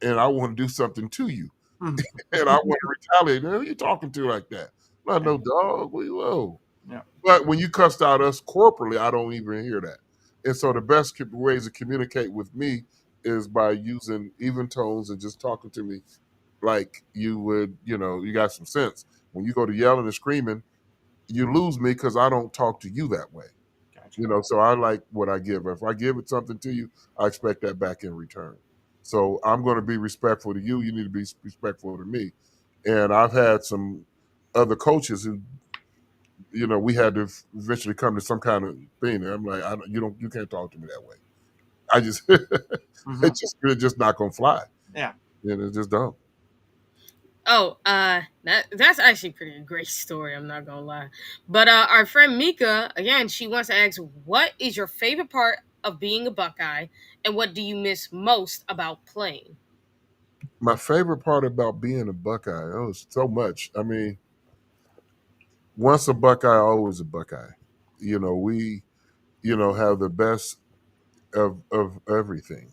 and I want to do something to you. Hmm. And I want to retaliate. Who are you talking to like that? Not no dog. Whoa. Yeah. But when you cussed out us corporally, I don't even hear that. And so the best ways to communicate with me is by using even tones and just talking to me like you would, you got some sense. When you go to yelling and screaming, you lose me because I don't talk to you that way. Gotcha. So I like what I give. If I give it something to you, I expect that back in return. So I'm going to be respectful to you. You need to be respectful to me. And I've had some other coaches who, we had to eventually come to some kind of thing. And I'm like, you can't talk to me that way. I just, Mm-hmm. it's just not going to fly. Yeah. And it's just dumb. Oh, that's actually pretty great story. I'm not gonna lie, but our friend Mika again, she wants to ask, what is your favorite part of being a Buckeye, and what do you miss most about playing? My favorite part about being a Buckeye, so much. I mean, once a Buckeye, always a Buckeye. We, have the best of everything.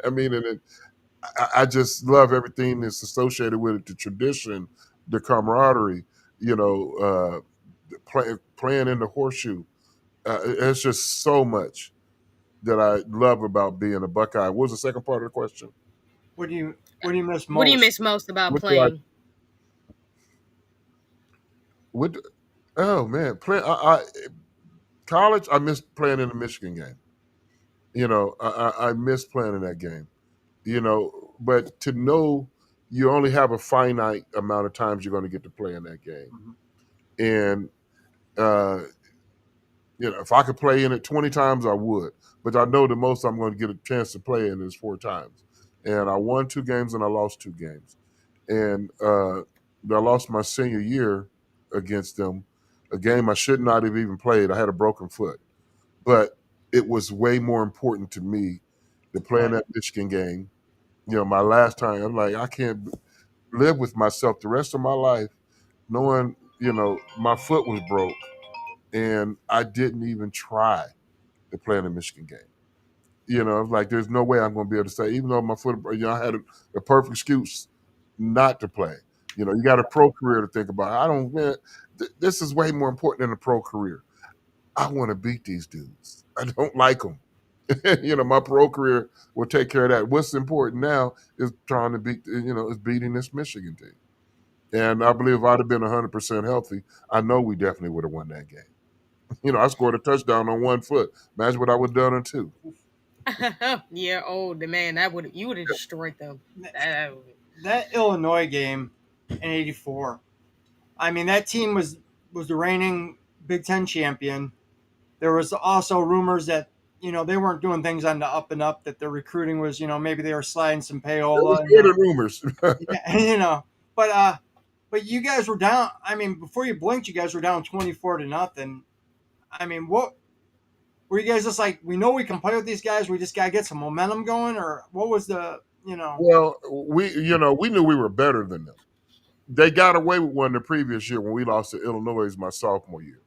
I mean, I just love everything that's associated with it, the tradition, the camaraderie, playing in the horseshoe. It's just so much that I love about being a Buckeye. What was the second part of the question? What do you miss What do you most? miss most about What do I? playing? What? Oh man, college. I missed playing in the Michigan game. I miss playing in that game. But to know you only have a finite amount of times you're going to get to play in that game, Mm-hmm. and uh, if I could play in it 20 times, I would. But I know the most I'm going to get a chance to play in is 4 times. And I won 2 games and I lost 2 games. And I lost my senior year against them, a game I should not have even played. I had a broken foot. But it was way more important to me to play in that Michigan game. My last time, I'm like, I can't live with myself the rest of my life knowing, my foot was broke and I didn't even try to play in a Michigan game. It's like there's no way I'm going to be able to say, even though my foot, I had a perfect excuse not to play. You got a pro career to think about. I don't, man, this is way more important than a pro career. I want to beat these dudes. I don't like them. My pro career will take care of that. What's important now is trying to beat, is beating this Michigan team. And I believe if I'd have been 100% healthy, I know we definitely would have won that game. I scored a touchdown on 1 foot. Imagine what I would have done on 2. Yeah, oh the man, you would have destroyed them. That Illinois game in '84. I mean, that team was the reigning Big Ten champion. There was also rumors that they weren't doing things on the up and up. That their recruiting was maybe they were sliding some It was payola. more than rumors. Yeah, but you guys were down. I mean, before you blinked, you guys were down 24-0. I mean, what were you guys just like? We know we can play with these guys. We just gotta get some momentum going, or what was the? Well, we knew we were better than them. They got away with one the previous year when we lost to Illinois my sophomore year.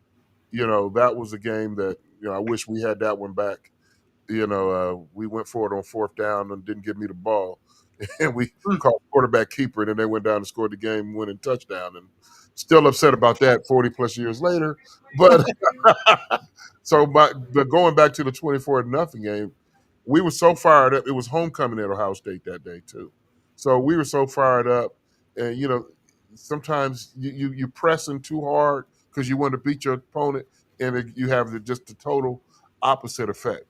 That was a game that I wish we had that one back. We went for it on 4th down and didn't give me the ball, and we called quarterback keeper, and then they went down and scored the game-winning touchdown. And still upset about that 40+ years later. But but going back to the 24-0 game, we were so fired up. It was homecoming at Ohio State that day too, so we were so fired up. And sometimes you pressing too hard because you want to beat your opponent, and you have just the total opposite effect.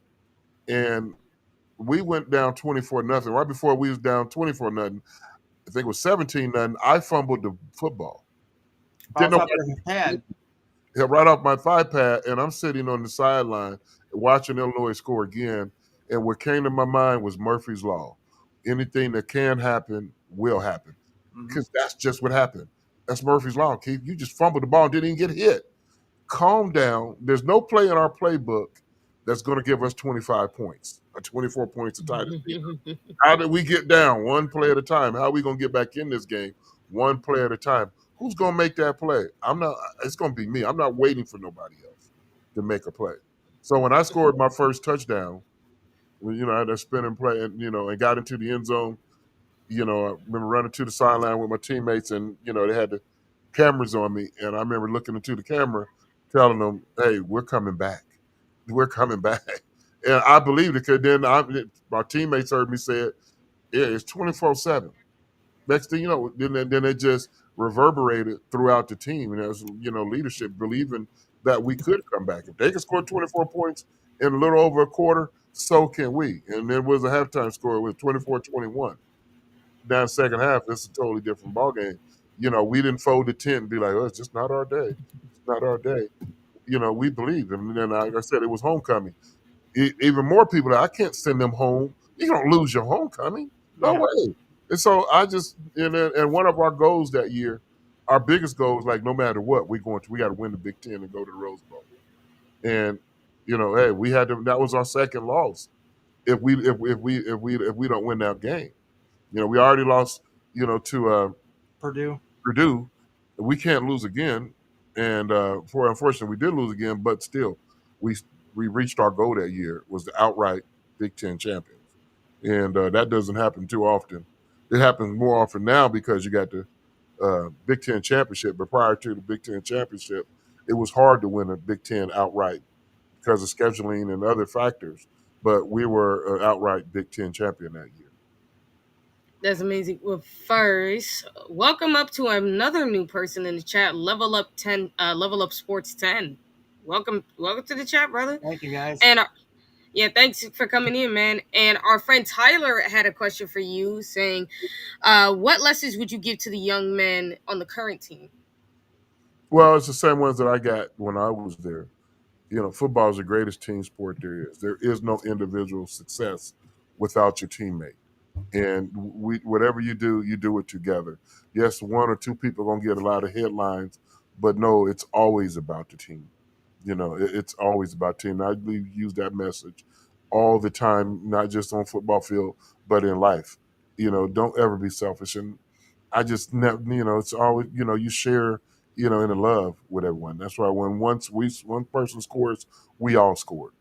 And we went down 24-0. Right before we was down 24-0, I think it was 17-0. I fumbled the football. Didn't know right off my thigh pad, and I'm sitting on the sideline watching Illinois score again. And what came to my mind was Murphy's Law. Anything that can happen will happen. Because that's just what happened. That's Murphy's Law, Keith. You just fumbled the ball and didn't even get hit. Calm down. There's no play in our playbook that's going to give us 25 points or 24 points to tie this game. How did we get down one play at a time? How are we going to get back in this game one play at a time? Who's going to make that play? It's going to be me. I'm not waiting for nobody else to make a play. So when I scored my first touchdown, I had a spinning play and got into the end zone, I remember running to the sideline with my teammates and, they had the cameras on me. And I remember looking into the camera, telling them, hey, we're coming back. We're coming back. And I believed it because then my teammates heard me say it. Yeah, it's 24/7. Next thing you know, then it just reverberated throughout the team. And as leadership believing that we could come back. If they could score 24 points in a little over a quarter, So can we. And there was a halftime score. It was 24-21. Now second half, it's a totally different ballgame. We didn't fold the tent and be like, oh, it's just not our day. It's not our day. We believed. And then, like I said, it was homecoming. Even more people that I can't send them home. You don't lose your homecoming. No Yeah. way. And so and one of our goals that year, our biggest goal was like, no matter what, we got to win the Big Ten and go to the Rose Bowl. And hey, we had to. That was our second loss. If we don't win that game, we already lost. To Purdue. Purdue. We can't lose again. And unfortunately, we did lose again. But still, we we reached our goal that year was the outright Big Ten champions, and that doesn't happen too often. It happens more often now because you got the Big Ten championship. But prior to the Big Ten championship, it was hard to win a Big Ten outright because of scheduling and other factors. But we were an outright Big Ten champion that year. That's amazing. Well, first, welcome up to another new person in the chat. Level Up Sports 10. Welcome to the chat, brother. Thank you, guys. And yeah, thanks for coming in, man. And our friend Tyler had a question for you, saying, "What lessons would you give to the young men on the current team?" Well, it's the same ones that I got when I was there. Football is the greatest team sport there is. There is no individual success without your teammate. And whatever you do it together. Yes, one or two people are going to get a lot of headlines, but no, it's always about the team. It's always about team. I use that message all the time, not just on football field, but in life. Don't ever be selfish. And I just never, it's always, you share, in a love with everyone. That's why when one person scores, we all scored.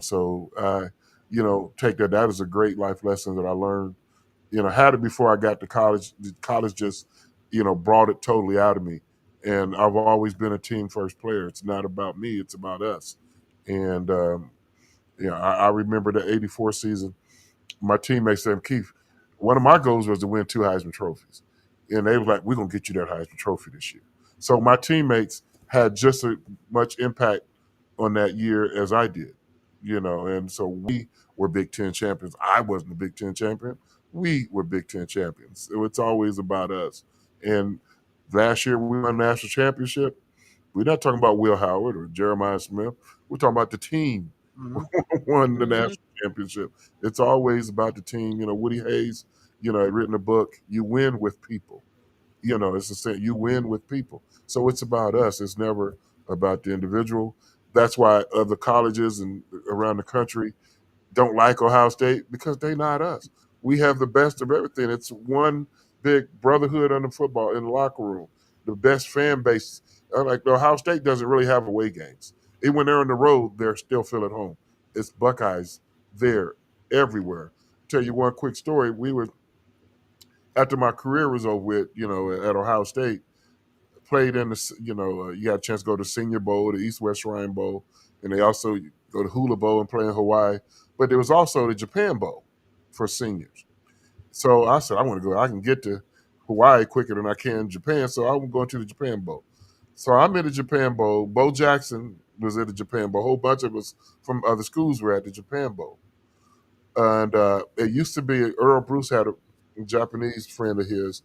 So take that. That is a great life lesson that I learned. Had it before I got to college. College just, brought it totally out of me. And I've always been a team first player. It's not about me, it's about us. And I remember the '84 season. My teammates said, Keith, one of my goals was to win 2 Heisman trophies. And they were like, we're going to get you that Heisman trophy this year. So my teammates had just as much impact on that year as I did, and so we were Big Ten champions. I wasn't a Big Ten champion. We were Big Ten champions. So it's always about us. And last year we won the national championship. We're not talking about Will Howard or Jeremiah Smith. We're talking about the team won the national championship. It's always about the team. Woody Hayes, had written a book, You Win with People. It's the same. You win with people. So it's about us. It's never about the individual. That's why other colleges and around the country don't like Ohio State because they're not us. We have the best of everything. It's one big brotherhood under football in the locker room. The best fan base. Like Ohio State doesn't really have away games. Even when they're on the road, they're still feel at home. It's Buckeyes there everywhere. Tell you one quick story. We were after my career was over with, at Ohio State, played in the, you got a chance to go to Senior Bowl, the East West Shrine Bowl, and they also go to Hula Bowl and play in Hawaii. But there was also the Japan Bowl for seniors. So I said, I want to go. I can get to Hawaii quicker than I can Japan, so I'm going to the Japan Bowl. So I'm in the Japan Bowl. Bo Jackson was at the Japan Bowl. A whole bunch of us from other schools were at the Japan Bowl. And it used to be Earl Bruce had a Japanese friend of his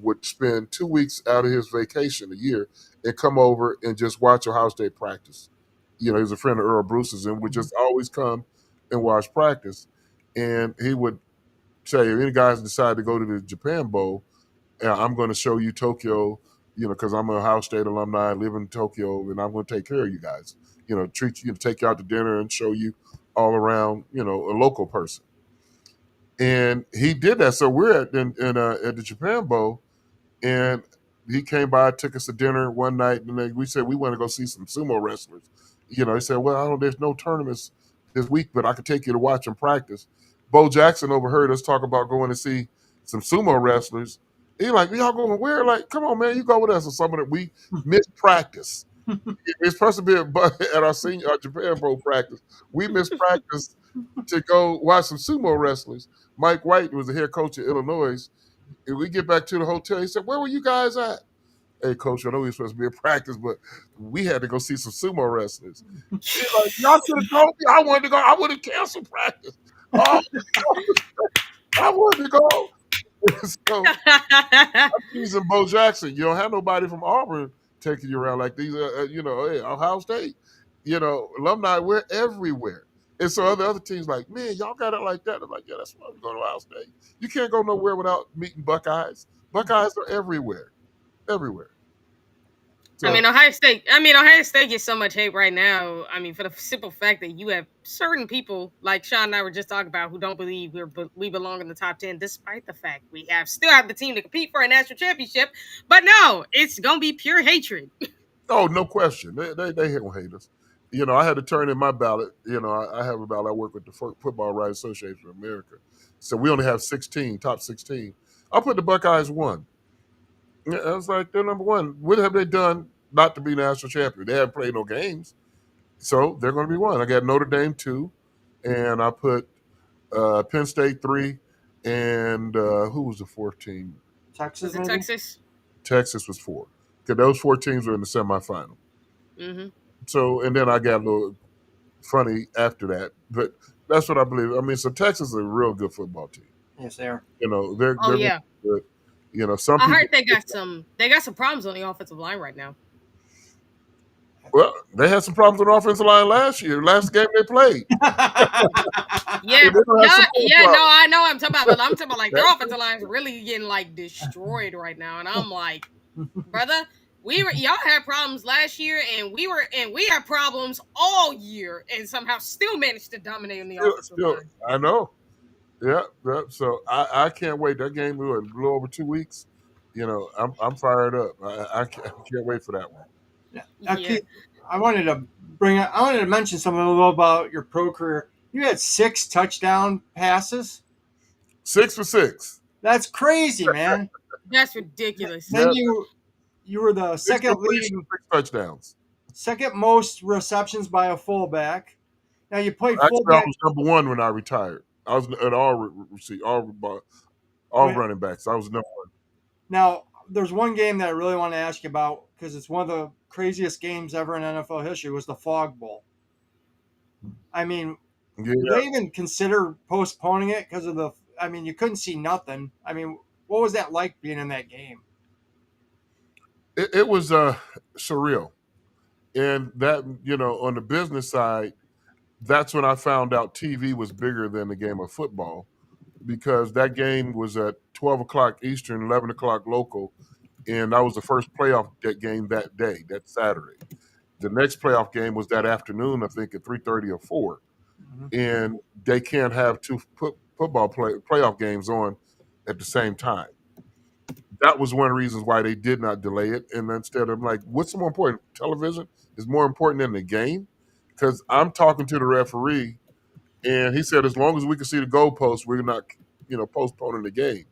would spend 2 weeks out of his vacation a year and come over and just watch Ohio State practice. He was a friend of Earl Bruce's and would just always come and watch practice. And he would say, if any guys decide to go to the Japan Bowl, I'm going to show you Tokyo, because I'm an Ohio State alumni, live in Tokyo, and I'm going to take care of you guys. Treat you, take you out to dinner and show you all around, a local person. And he did that. So we're at the Japan Bowl, and he came by, took us to dinner one night, and then we said we want to go see some sumo wrestlers. He said, well, there's no tournaments this week, but I could take you to watch them practice. Bo Jackson overheard us talk about going to see some sumo wrestlers. He like, y'all going where? Like, come on, man, you go with us. Or something that we missed practice. It's supposed to be at our Japan Bowl practice. We missed practice to go watch some sumo wrestlers. Mike White was the head coach of Illinois. And we get back to the hotel. He said, where were you guys at? hey, coach, I know we were supposed to be in practice, but we had to go see some sumo wrestlers. He's like, y'all should have told me I wanted to go. I would have canceled practice. Oh, I wanted to go. So he's in Bo Jackson. You don't have nobody from Auburn taking you around like these. Hey, Ohio State. Alumni. We're everywhere. And so other teams like, man, y'all got it like that. I'm like, yeah, that's why we go to Ohio State. You can't go nowhere without meeting Buckeyes. Buckeyes are everywhere, everywhere. So, Ohio State gets so much hate right now. For the simple fact that you have certain people like Sean and I were just talking about who don't believe we belong in the top 10, despite the fact we still have the team to compete for a national championship. But no, it's gonna be pure hatred. oh, no question, they don't hate us. I had to turn in my ballot. I have a ballot. I work with the Football Writers Association of America, so we only have 16, top 16. I put the Buckeyes 1. Yeah, I was like, they're number 1. What have they done not to be national champion? They haven't played no games, so they're going to be 1. I got Notre Dame 2, and I put Penn State 3, and who was the 4th team? Texas, Was it maybe? Texas? Texas was 4. Because those 4 teams were in the semifinal. Mm-hmm. So, and then I got a little funny after that, but that's what I believe. So Texas is a real good football team. Yes, they are. They're Yeah. good. Some I people. heard they got some problems on the offensive line right now. Well, they had some problems on the offensive line last game they played. Yeah, no, I know what I'm talking about, but I'm talking about like their offensive line's really getting like destroyed right now, and I'm like, brother, y'all had problems last year, and we had problems all year, and somehow still managed to dominate on the offensive line. I know. Yeah. So I can't wait. That game will a little over 2 weeks. I'm fired up. I can't wait for that one. Yeah. Yeah. I wanted to mention something a little about your pro career. You had 6 touchdown passes. 6 for 6. That's crazy, man. That's ridiculous. Then you were the 6 second completions, leading, 6 touchdowns. second most receptions by a fullback. Now you played Actually, I fullback. was number 1 when I retired. I was at all running backs. I was number 1. Now there's one game that I really want to ask you about because it's one of the craziest games ever in NFL history. Was the Fog Bowl. Yeah. Did they even consider postponing it because of you couldn't see nothing. What was that like being in that game? It was surreal. And that, on the business side, that's when I found out TV was bigger than the game of football because that game was at 12 o'clock Eastern, 11 o'clock local. And that was the first playoff game that day, that Saturday. The next playoff game was that afternoon, I think, at 3:30 or 4. Mm-hmm. And they can't have 2 football playoff games on at the same time. That was one of the reasons why they did not delay it. And instead of like, what's more important? Television is more important than the game? Because I'm talking to the referee, and he said, as long as we can see the goalpost, we're not, postponing the game.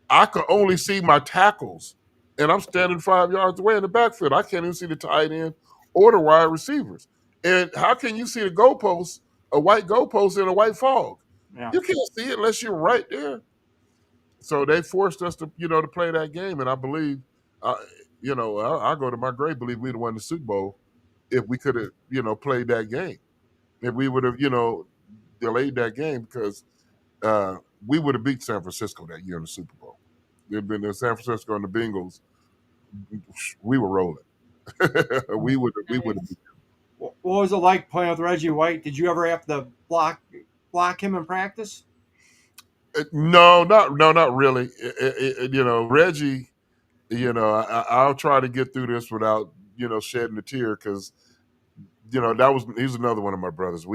I could only see my tackles, and I'm standing 5 yards away in the backfield. I can't even see the tight end or the wide receivers. And how can you see the goalpost, a white goalpost in a white fog? Yeah. You can't see it unless you're right there. So they forced us to, to play that game, and I believe, I go to my grave, believe we'd have won the Super Bowl if we could have, played that game. If we would have, delayed that game because we would have beat San Francisco that year in the Super Bowl. It'd been in San Francisco and the Bengals. We were rolling. we would have. What was it like playing with Reggie White? Did you ever have to block him in practice? No, not really. Reggie. I'll try to get through this without shedding a tear because he's another one of my brothers.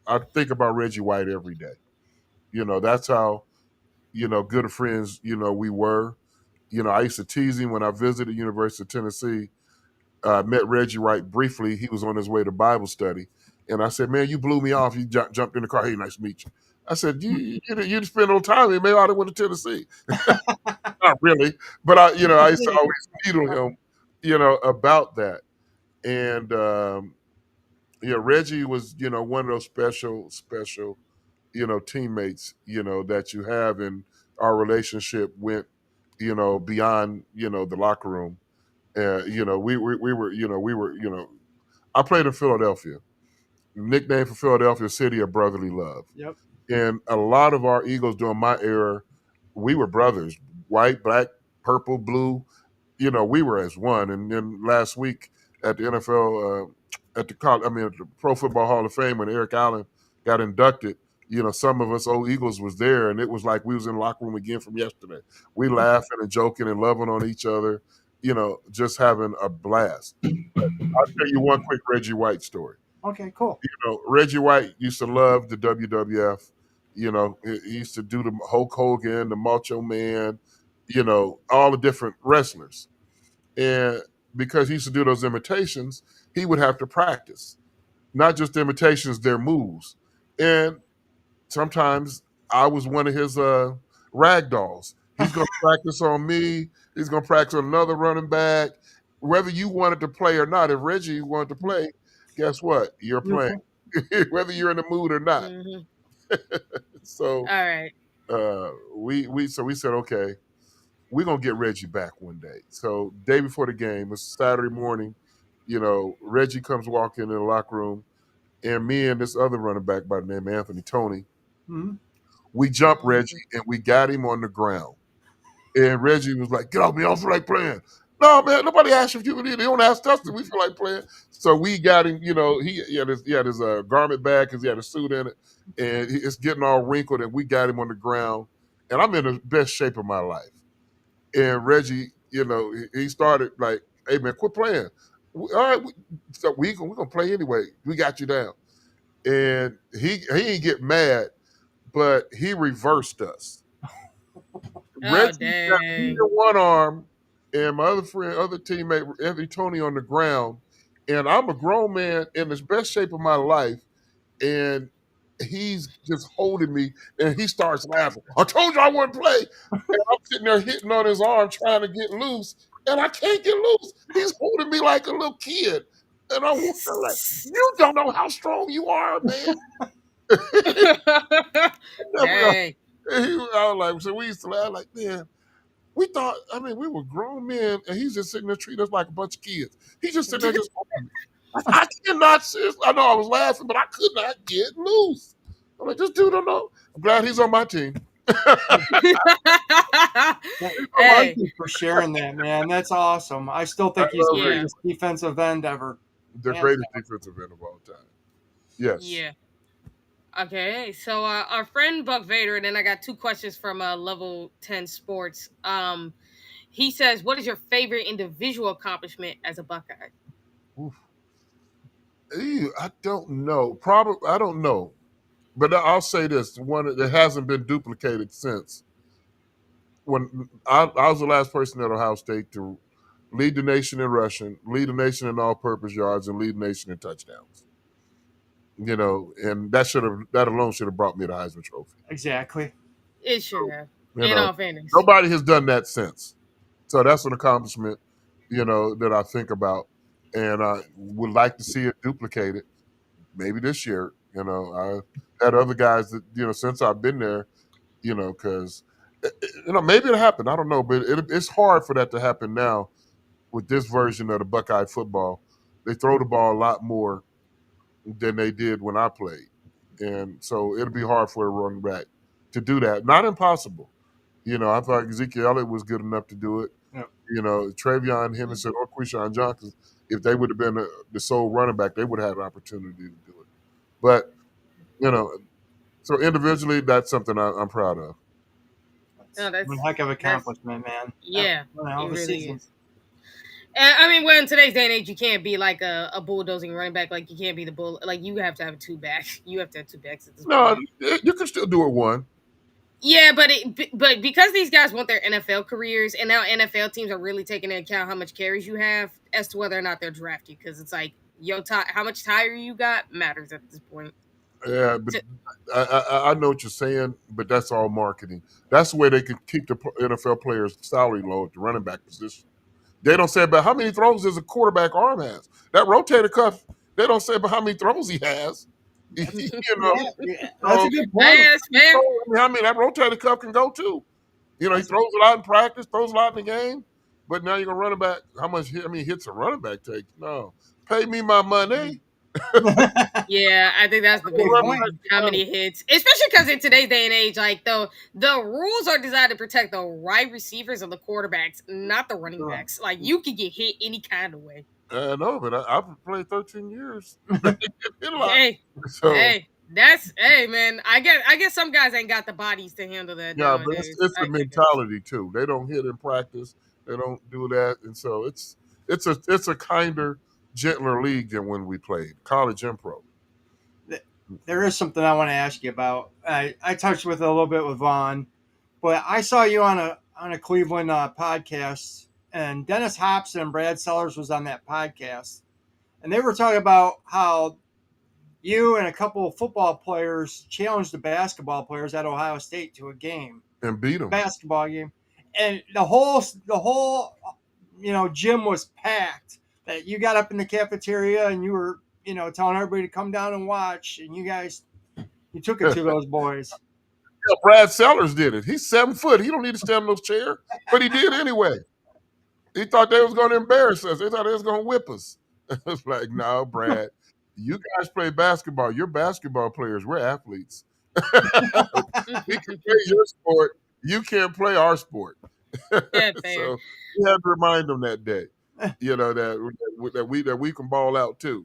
I think about Reggie White every day. That's how good of friends we were. I used to tease him when I visited University of Tennessee. Met Reggie White briefly. He was on his way to Bible study, and I said, "Man, you blew me off. You jumped in the car. Hey, nice to meet you." I said, "You didn't spend no time here. Maybe I'd have went to Tennessee." Not really, but I used to always needle him, about that. And Reggie was, one of those special, teammates, that you have, and our relationship went, beyond the locker room. I played in Philadelphia. Nickname for Philadelphia, City of Brotherly Love. Yep. And a lot of our Eagles during my era, we were brothers, white, black, purple, blue. We were as one. And then last week at the NFL, at the Pro Football Hall of Fame, when Eric Allen got inducted, some of us old Eagles was there, and it was like we was in the locker room again from yesterday. We laughing and joking and loving on each other, just having a blast. I'll tell you one quick Reggie White story. Okay, cool. Reggie White used to love the WWF. He used to do the Hulk Hogan, the Macho Man, all the different wrestlers. And because he used to do those imitations, he would have to practice, not just imitations, their moves. And sometimes I was one of his rag dolls. He's going to practice on me. He's going to practice on another running back. Whether you wanted to play or not, if Reggie wanted to play, guess what? You're playing, whether you're in the mood or not. So, All right. we said, okay, we're gonna get Reggie back one day. So day before the game, it's Saturday morning. Reggie comes walking in the locker room, and me and this other running back by the name of Anthony Tony, we jump Reggie and we got him on the ground. And Reggie was like, "Get off me! I don't feel like playing." No, man, nobody asked if you need. They don't ask us if we feel like playing. So we got him. He had his garment bag because he had a suit in it, and it's getting all wrinkled. And we got him on the ground, and I'm in the best shape of my life. And Reggie, he started like, "Hey man, quit playing. All right, we're gonna play anyway. We got you down." And he didn't get mad, but he reversed us. Reggie got me in one arm, and my other teammate, Anthony Tony, on the ground. And I'm a grown man in the best shape of my life, and he's just holding me, and he starts laughing. I told you I wouldn't play. And I'm sitting there hitting on his arm, trying to get loose, and I can't get loose. He's holding me like a little kid. And I'm like, you don't know how strong you are, man. Dang. I was like, so we used to laugh like, man, we thought, we were grown men, and he's just sitting there treating us like a bunch of kids. He's just sitting there just holding me. I cannot, I know I was laughing, but I could not get loose. I'm like, this dude don't know. I'm glad he's on my team. Thank you for sharing that, man. That's awesome. I still think he's the greatest defensive end ever. The greatest defensive end of all time. Yes. Yeah. Okay, so our friend Buck Vader, and then I got two questions from Level 10 Sports. He says, what is your favorite individual accomplishment as a Buckeye? Oof. I don't know. Probably, I don't know. But I'll say this, one that hasn't been duplicated since. When I was the last person at Ohio State to lead the nation in rushing, lead the nation in all-purpose yards, and lead the nation in touchdowns. And that alone should have brought me the Heisman Trophy. Exactly. It should have. In all fairness. Nobody has done that since. So that's an accomplishment, that I think about. And I would like to see it duplicated maybe this year. I had other guys that, since I've been there, because, maybe it'll happen. I don't know. But it's hard for that to happen now with this version of the Buckeye football. They throw the ball a lot more than they did when I played. And so it'll be hard for a running back to do that. Not impossible. I thought Ezekiel Elliott was good enough to do it. Yep. Travion Henderson or Quishan Johnson, if they would have been the sole running back, they would have had an opportunity to do it. But, so individually, that's something I'm proud of. That's one heck of an accomplishment, man. Yeah, it really is. Well, in today's day and age, you can't be like a bulldozing running back. Like, you can't be the bull. Like, you have to have two backs. You have to have two backs at this point. You can still do it one. Yeah, but because these guys want their NFL careers, and now NFL teams are really taking into account how much carries you have as to whether or not they'll draft you. Because it's like, how much tire you got matters at this point. Yeah, but I know what you're saying, but that's all marketing. That's the way they can keep the NFL players' salary low at the running back position. They don't say about how many throws does a quarterback arm has. That rotator cuff, they don't say about how many throws he has. That's a good point. Yes, man. That rotator cuff can go too. He throws a lot in practice, throws a lot in the game, but now you're gonna running back. How much hits a running back take? No, pay me my money. Yeah, I think that's the Good biggest point. one. How many hits, especially because in today's day and age, like the rules are designed to protect the wide receivers and the quarterbacks, not the running backs. Like you can get hit any kind of way. I know, but I've played 13 years. Hit a lot. Hey, So hey, man. I guess some guys ain't got the bodies to handle that yeah, but nowadays. it's the I guess. mentality too. They don't hit in practice. They don't do that, and so it's a kinder, gentler league than when we played college and pro. There is something I want to ask you about. I touched with it a little bit with Vaughn, but I saw you on a Cleveland podcast, and Dennis Hopson and Brad Sellers was on that podcast, and they were talking about how you and a couple of football players challenged the basketball players at Ohio State to a game, And beat them. basketball game, and the whole gym was packed. That you got up in the cafeteria and you were telling everybody to come down and watch, and you took it to those boys. Yeah, Brad Sellers did it. He's 7 foot. He don't need to stand in those chairs, but he did anyway. He thought they was going to embarrass us. They thought they was going to whip us. It's like, no, Brad, you guys play basketball. You're basketball players. We're athletes. We can play your sport. You can't play our sport. Yeah, fair. So we had to remind them that day, that we can ball out too.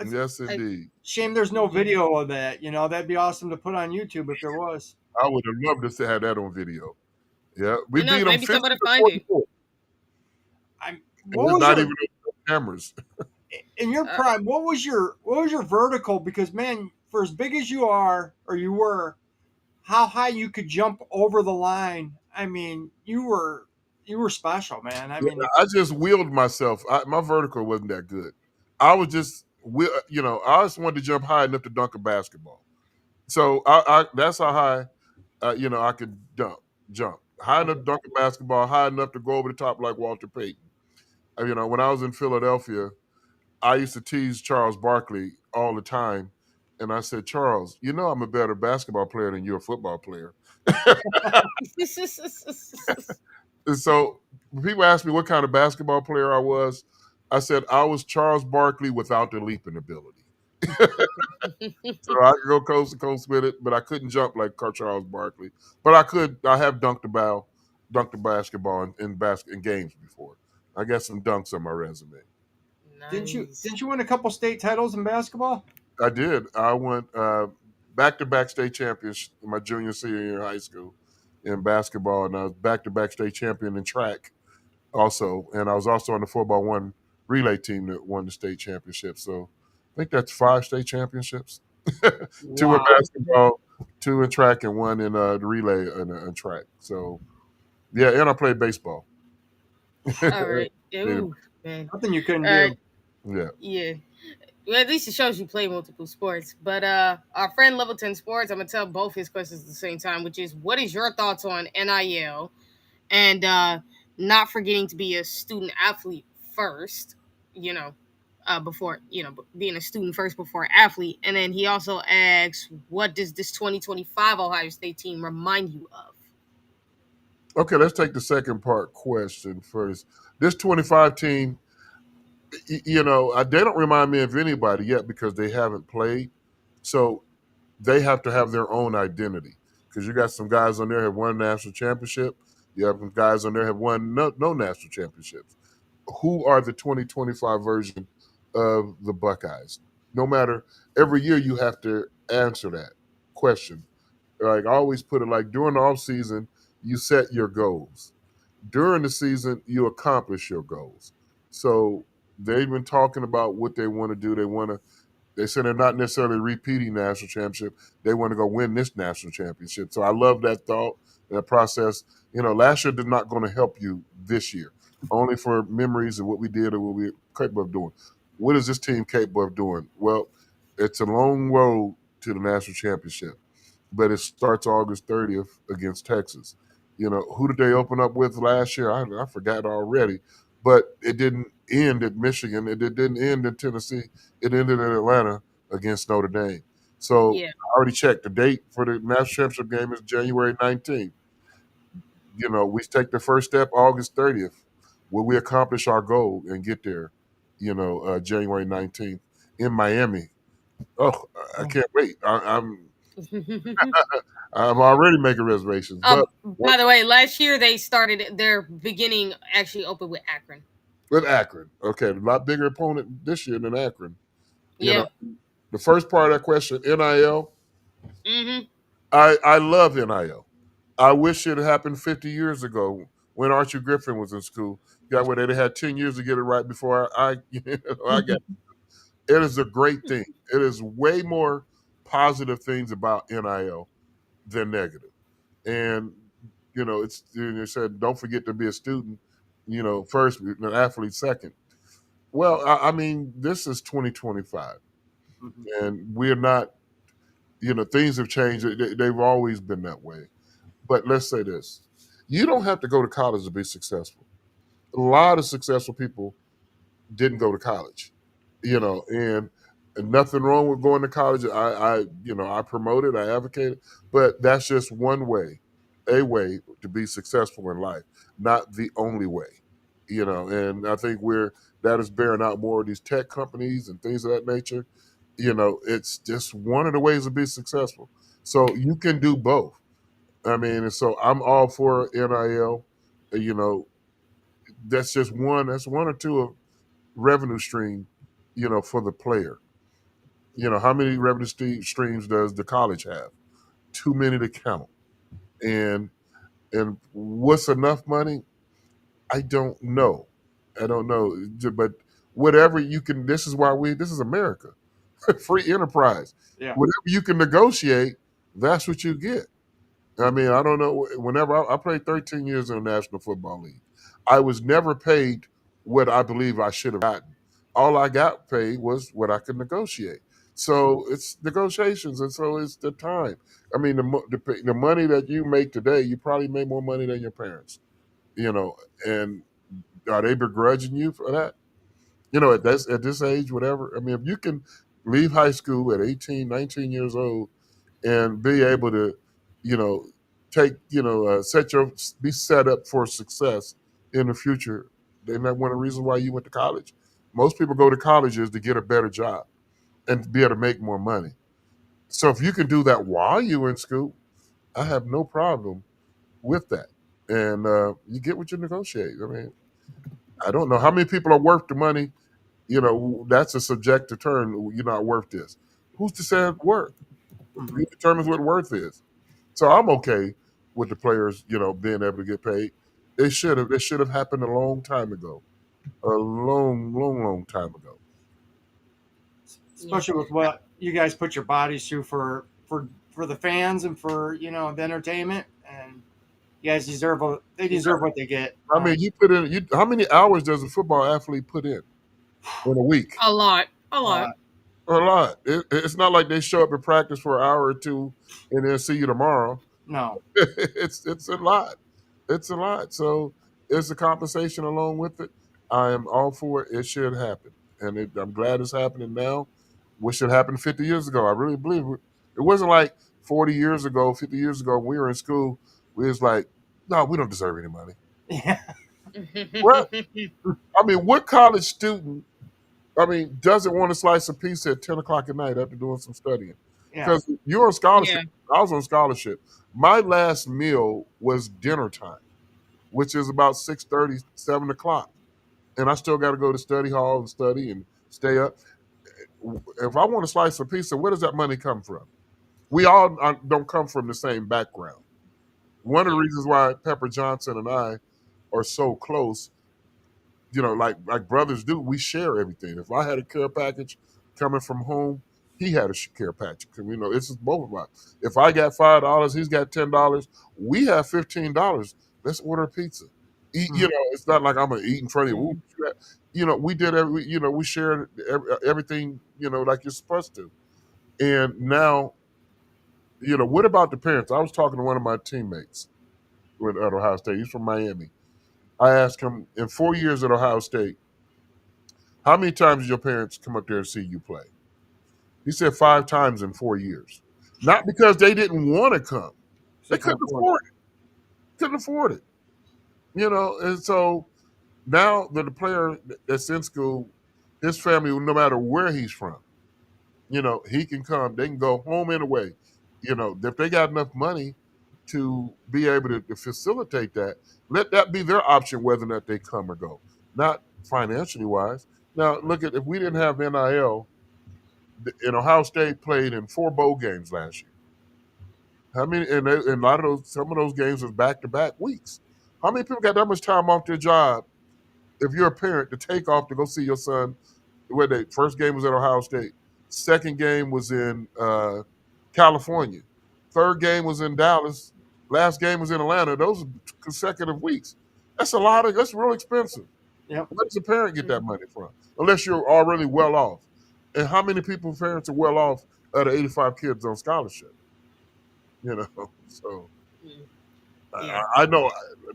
Yes, indeed. Shame there's no video of that. That'd be awesome to put on YouTube if there was. I would have loved us to have that on video. Yeah, we Who knows? beat them Maybe 50 somebody to find it. 44. What There's was not your, even cameras. in your prime? What was your vertical? Because man, for as big as you are or you were, how high you could jump over the line. I mean, you were special, man. I mean, I just wheeled myself. My vertical wasn't that good. I was just, I just wanted to jump high enough to dunk a basketball. So that's how high, I could jump high enough to dunk a basketball, high enough to go over the top like Walter Payton. When I was in Philadelphia, I used to tease Charles Barkley all the time. And I said, Charles, I'm a better basketball player than you're a football player. And so when people ask me what kind of basketball player I was, I said I was Charles Barkley without the leaping ability. So I could go coast to coast with it, but I couldn't jump like Charles Barkley. But I have dunked the basketball in games before. I got some dunks on my resume. Nice. Didn't you win a couple state titles in basketball? I did. I went back-to-back state champions in my senior year in high school in basketball, and I was back-to-back state champion in track also. And I was also on the 4x1 relay team that won the state championship. So I think that's 5 state championships. 2 in basketball, 2 in track, and 1 in the relay and track. So, yeah, and I played baseball. All right. Ooh, man. Nothing you couldn't do. Yeah. Yeah. Well, at least it shows you play multiple sports. But our friend Level 10 Sports, I'm gonna tell both his questions at the same time, which is what is your thoughts on NIL and not forgetting to be a student athlete first, before being a student first before athlete. And then he also asks, what does this 2025 Ohio State team remind you of? Okay, let's take the second part question first. This 25 team, they don't remind me of anybody yet because they haven't played. So they have to have their own identity because you got some guys on there who have won a national championship. You have some guys on there who have won no national championships. Who are the 2025 version of the Buckeyes? No matter, every year you have to answer that question. Like I always put it like during the off season, you set your goals. During the season, you accomplish your goals. So they've been talking about what they want to do. They said they're not necessarily repeating national championship. They want to go win this national championship. So I love that thought, that process. Last year did not going to help you this year, only for memories of what we did or what we're capable of doing. What is this team capable of doing? Well, it's a long road to the national championship, but it starts August 30th against Texas. Who did they open up with last year? I forgot already, but it didn't end at Michigan. It didn't end in Tennessee. It ended in Atlanta against Notre Dame. So Yeah. I already checked. The date for the national championship game is January 19th. We take the first step August 30th. Will we accomplish our goal and get there? January 19th in Miami. Oh, I can't wait. I'm already making reservations. But By the way, last year they started their beginning actually open with Akron. with Akron, okay, a lot bigger opponent this year than Akron. Yeah. The first part of that question, NIL. Mm-hmm. I love NIL. I wish it had happened 50 years ago when Archie Griffin was in school. Got where they had 10 years to get it right before I got. It is a great thing. It is way more positive things about NIL than negative. And it's they said don't forget to be a student. First, an athlete second. Well, I mean, this is 2025, and we're not. Things have changed. They've always been that way. But let's say this: you don't have to go to college to be successful. A lot of successful people didn't go to college, and nothing wrong with going to college. I promote it, I advocate it, but that's just one way, a way to be successful in life, not the only way. And I think that is bearing out more of these tech companies and things of that nature. It's just one of the ways to be successful. So you can do both. I mean, and so I'm all for NIL. You know, that's just one. That's one or two of revenue stream. For the player. How many revenue streams does the college have? Too many to count. And what's enough money? I don't know. I don't know. But whatever you can. This is why this is America, free enterprise. Yeah. Whatever you can negotiate, that's what you get. I mean, I don't know. Whenever I played 13 years in the National Football League, I was never paid what I believe I should have gotten. All I got paid was what I could negotiate. So it's negotiations, and so it's the time. I mean, the money that you make today, you probably make more money than your parents. And are they begrudging you for that? At this age, whatever. I mean, if you can leave high school at 18, 19 years old and be able to, you know, take, be set up for success in the future. Isn't that one of the reasons why you went to college? Most people go to colleges to get a better job and be able to make more money. So if you can do that while you're in school, I have no problem with that. And you get what you negotiate. I mean, I don't know how many people are worth the money. That's a subjective term. You're not worth this. Who's to say worth? Who determines what worth is? So I'm okay with the players, being able to get paid. It should have happened a long time ago. A long, long, long time ago. Especially with what you guys put your bodies through for the fans and for the entertainment, and you guys deserve what they get. I mean, you put in. How many hours does a football athlete put in a week? A lot. A lot. It's not like they show up at practice for an hour or two and then see you tomorrow. No. It's a lot. It's a lot. So it's a compensation along with it. I am all for it. It should happen, and I'm glad it's happening now. Wish it happened 50 years ago. I really believe it wasn't like 40 years ago, 50 years ago when we were in school. We was like, no, we don't deserve any money. Yeah. What? I mean, what college student? Doesn't want to slice a pizza at 10 o'clock at night after doing some studying? Because you're on scholarship. Yeah. I was on scholarship. My last meal was dinner time, which is about 6:30, 7 o'clock. And I still got to go to study hall and study and stay up. If I want to slice a pizza, where does that money come from? We all don't come from the same background. One of the reasons why Pepper Johnson and I are so close, like brothers do, we share everything. If I had a care package coming from home, he had a care package. It's just both of us. If I got $5, he's got $10. We have $15. Let's order a pizza. Eat, it's not like I'm gonna eat in front of you. We did we shared everything, like you're supposed to. And now, what about the parents? I was talking to one of my teammates at Ohio State. He's from Miami. I asked him, in 4 years at Ohio State, how many times did your parents come up there and see you play? He said 5 times in 4 years. Not because they didn't want to come. They couldn't afford it. couldn't afford it. And so now that the player that's in school, his family, no matter where he's from, he can come. They can go home and away. If they got enough money to be able to facilitate that, let that be their option whether or not they come or go, not financially wise. Now, look at if we didn't have NIL, and Ohio State played in 4 bowl games last year. How many? And a lot of some of those games was back-to-back weeks. How many people got that much time off their job if you're a parent to take off to go see your son? Where they first game was at Ohio State, second game was in California, third game was in Dallas, last game was in Atlanta. Those are consecutive weeks. That's real expensive. Yep. Where does the parent get that money from? Unless you're already well off. And how many people's parents are well off out of 85 kids on scholarship? So Yeah. I know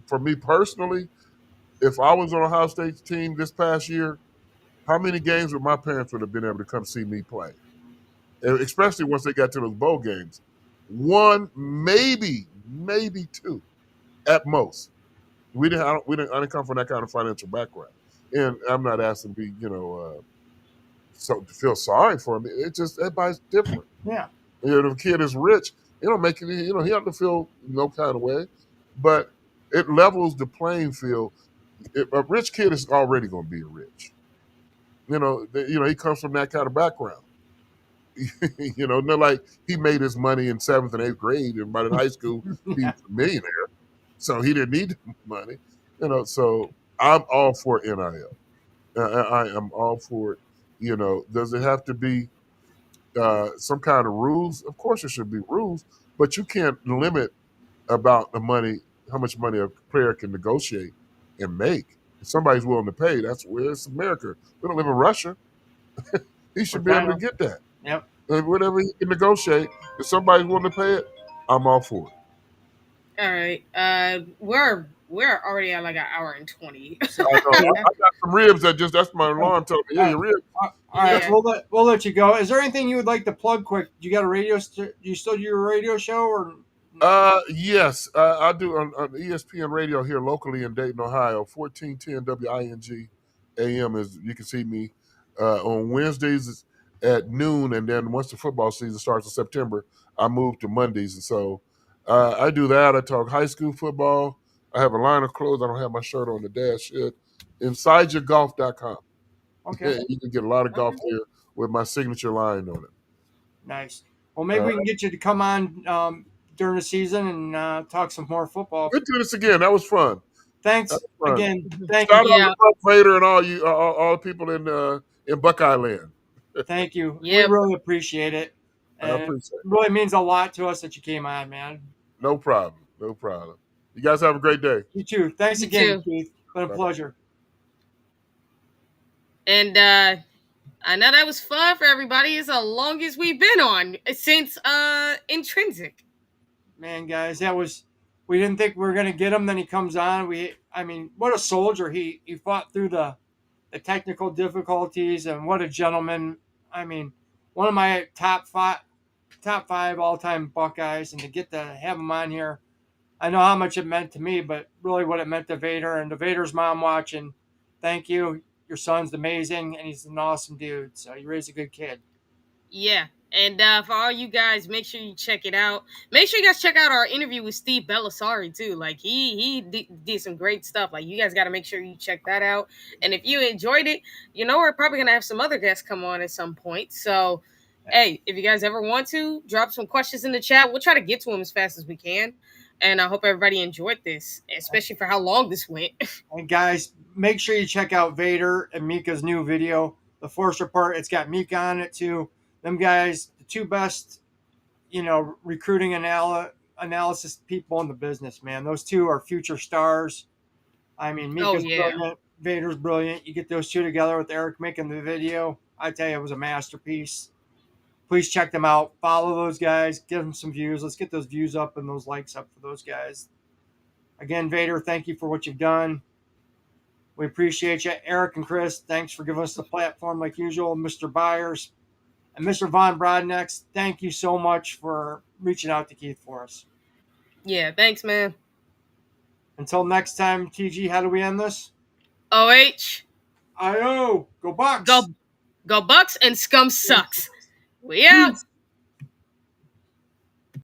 for me personally, if I was on Ohio State's team this past year, how many games would my parents would have been able to come see me play? And especially once they got to those bowl games. 1, maybe 2 at most. I didn't come from that kind of financial background. And I'm not asking to be, so to feel sorry for me. It's just everybody's different. Yeah. If the kid is rich, it don't make it, he have to feel no kind of way. But it levels the playing field. A rich kid is already going to be rich. He comes from that kind of background. Not like he made his money in 7th and 8th grade, and by the high school he was a millionaire, so he didn't need the money. So I'm all for NIL. I am all for it. Does it have to be some kind of rules? Of course, there should be rules, but you can't limit about the money, how much money a player can negotiate and make. If somebody's willing to pay, that's where it's America. We don't live in Russia. He should be able to get that. Yep. And whatever he can negotiate, if somebody's willing to pay it, I'm all for it. All right. We're already at like an hour and 20. So, I know. I got some ribs that's my alarm telling me, yeah, your ribs. All right, Yeah. we'll let you go. Is there anything you would like to plug quick? You got a radio? Do you still do your radio show or? Yes, I do on ESPN radio here locally in Dayton, Ohio. 1410 WING AM is you can see me on Wednesdays at noon, and then once the football season starts in September, I move to Mondays, and so I do that. I talk high school football. I have a line of clothes. I don't have my shirt on the dash yet. InsideYourGolf.com. Okay. You can get a lot of golf here with my signature line on it. Nice. Well, maybe we can get you to come on during the season and talk some more football. We'll do this again. That was fun. Thanks fun. again. Thank Shout you. out to Buck Vader and all the people in Buckeye Land. Thank you. Yeah. We really appreciate it. I appreciate it. It really means a lot to us that you came on, man. No problem. No problem. You guys have a great day. You too. Thanks You again, too. Keith. Been a Bye-bye. pleasure. And I know that was fun for everybody. It's the longest we've been on since Intrinsic. Man, guys, we didn't think we were gonna get him. Then he comes on. What a soldier. He fought through the technical difficulties, and what a gentleman. One of my top five all time Buckeyes, and to get to have him on here, I know how much it meant to me, but really what it meant to Vader and to Vader's mom watching. Thank you. Your son's amazing, and he's an awesome dude. So you raised a good kid. Yeah. And for all you guys, make sure you check it out. Make sure you guys check out our interview with Steve Bellisari too. Like he did some great stuff. Like you guys got to make sure you check that out. And if you enjoyed it, we're probably gonna have some other guests come on at some point. So, hey, if you guys ever want to, drop some questions in the chat. We'll try to get to them as fast as we can. And I hope everybody enjoyed this, especially for how long this went. And guys, make sure you check out Vader and Mika's new video, The Force Report. It's got Mika on it too. Them guys, the two best, recruiting analysis people in the business, man. Those two are future stars. Mika's brilliant. Vader's brilliant. You get those two together with Eric making the video. I tell you, it was a masterpiece. Please check them out. Follow those guys. Give them some views. Let's get those views up and those likes up for those guys. Again, Vader, thank you for what you've done. We appreciate you. Eric and Chris, thanks for giving us the platform like usual. Mr. Byars and Mr. Von Brodnex, thank you so much for reaching out to Keith for us. Yeah, thanks, man. Until next time, TG, how do we end this? OH. IO, go Bucks! Go Bucks and Scum sucks. We out.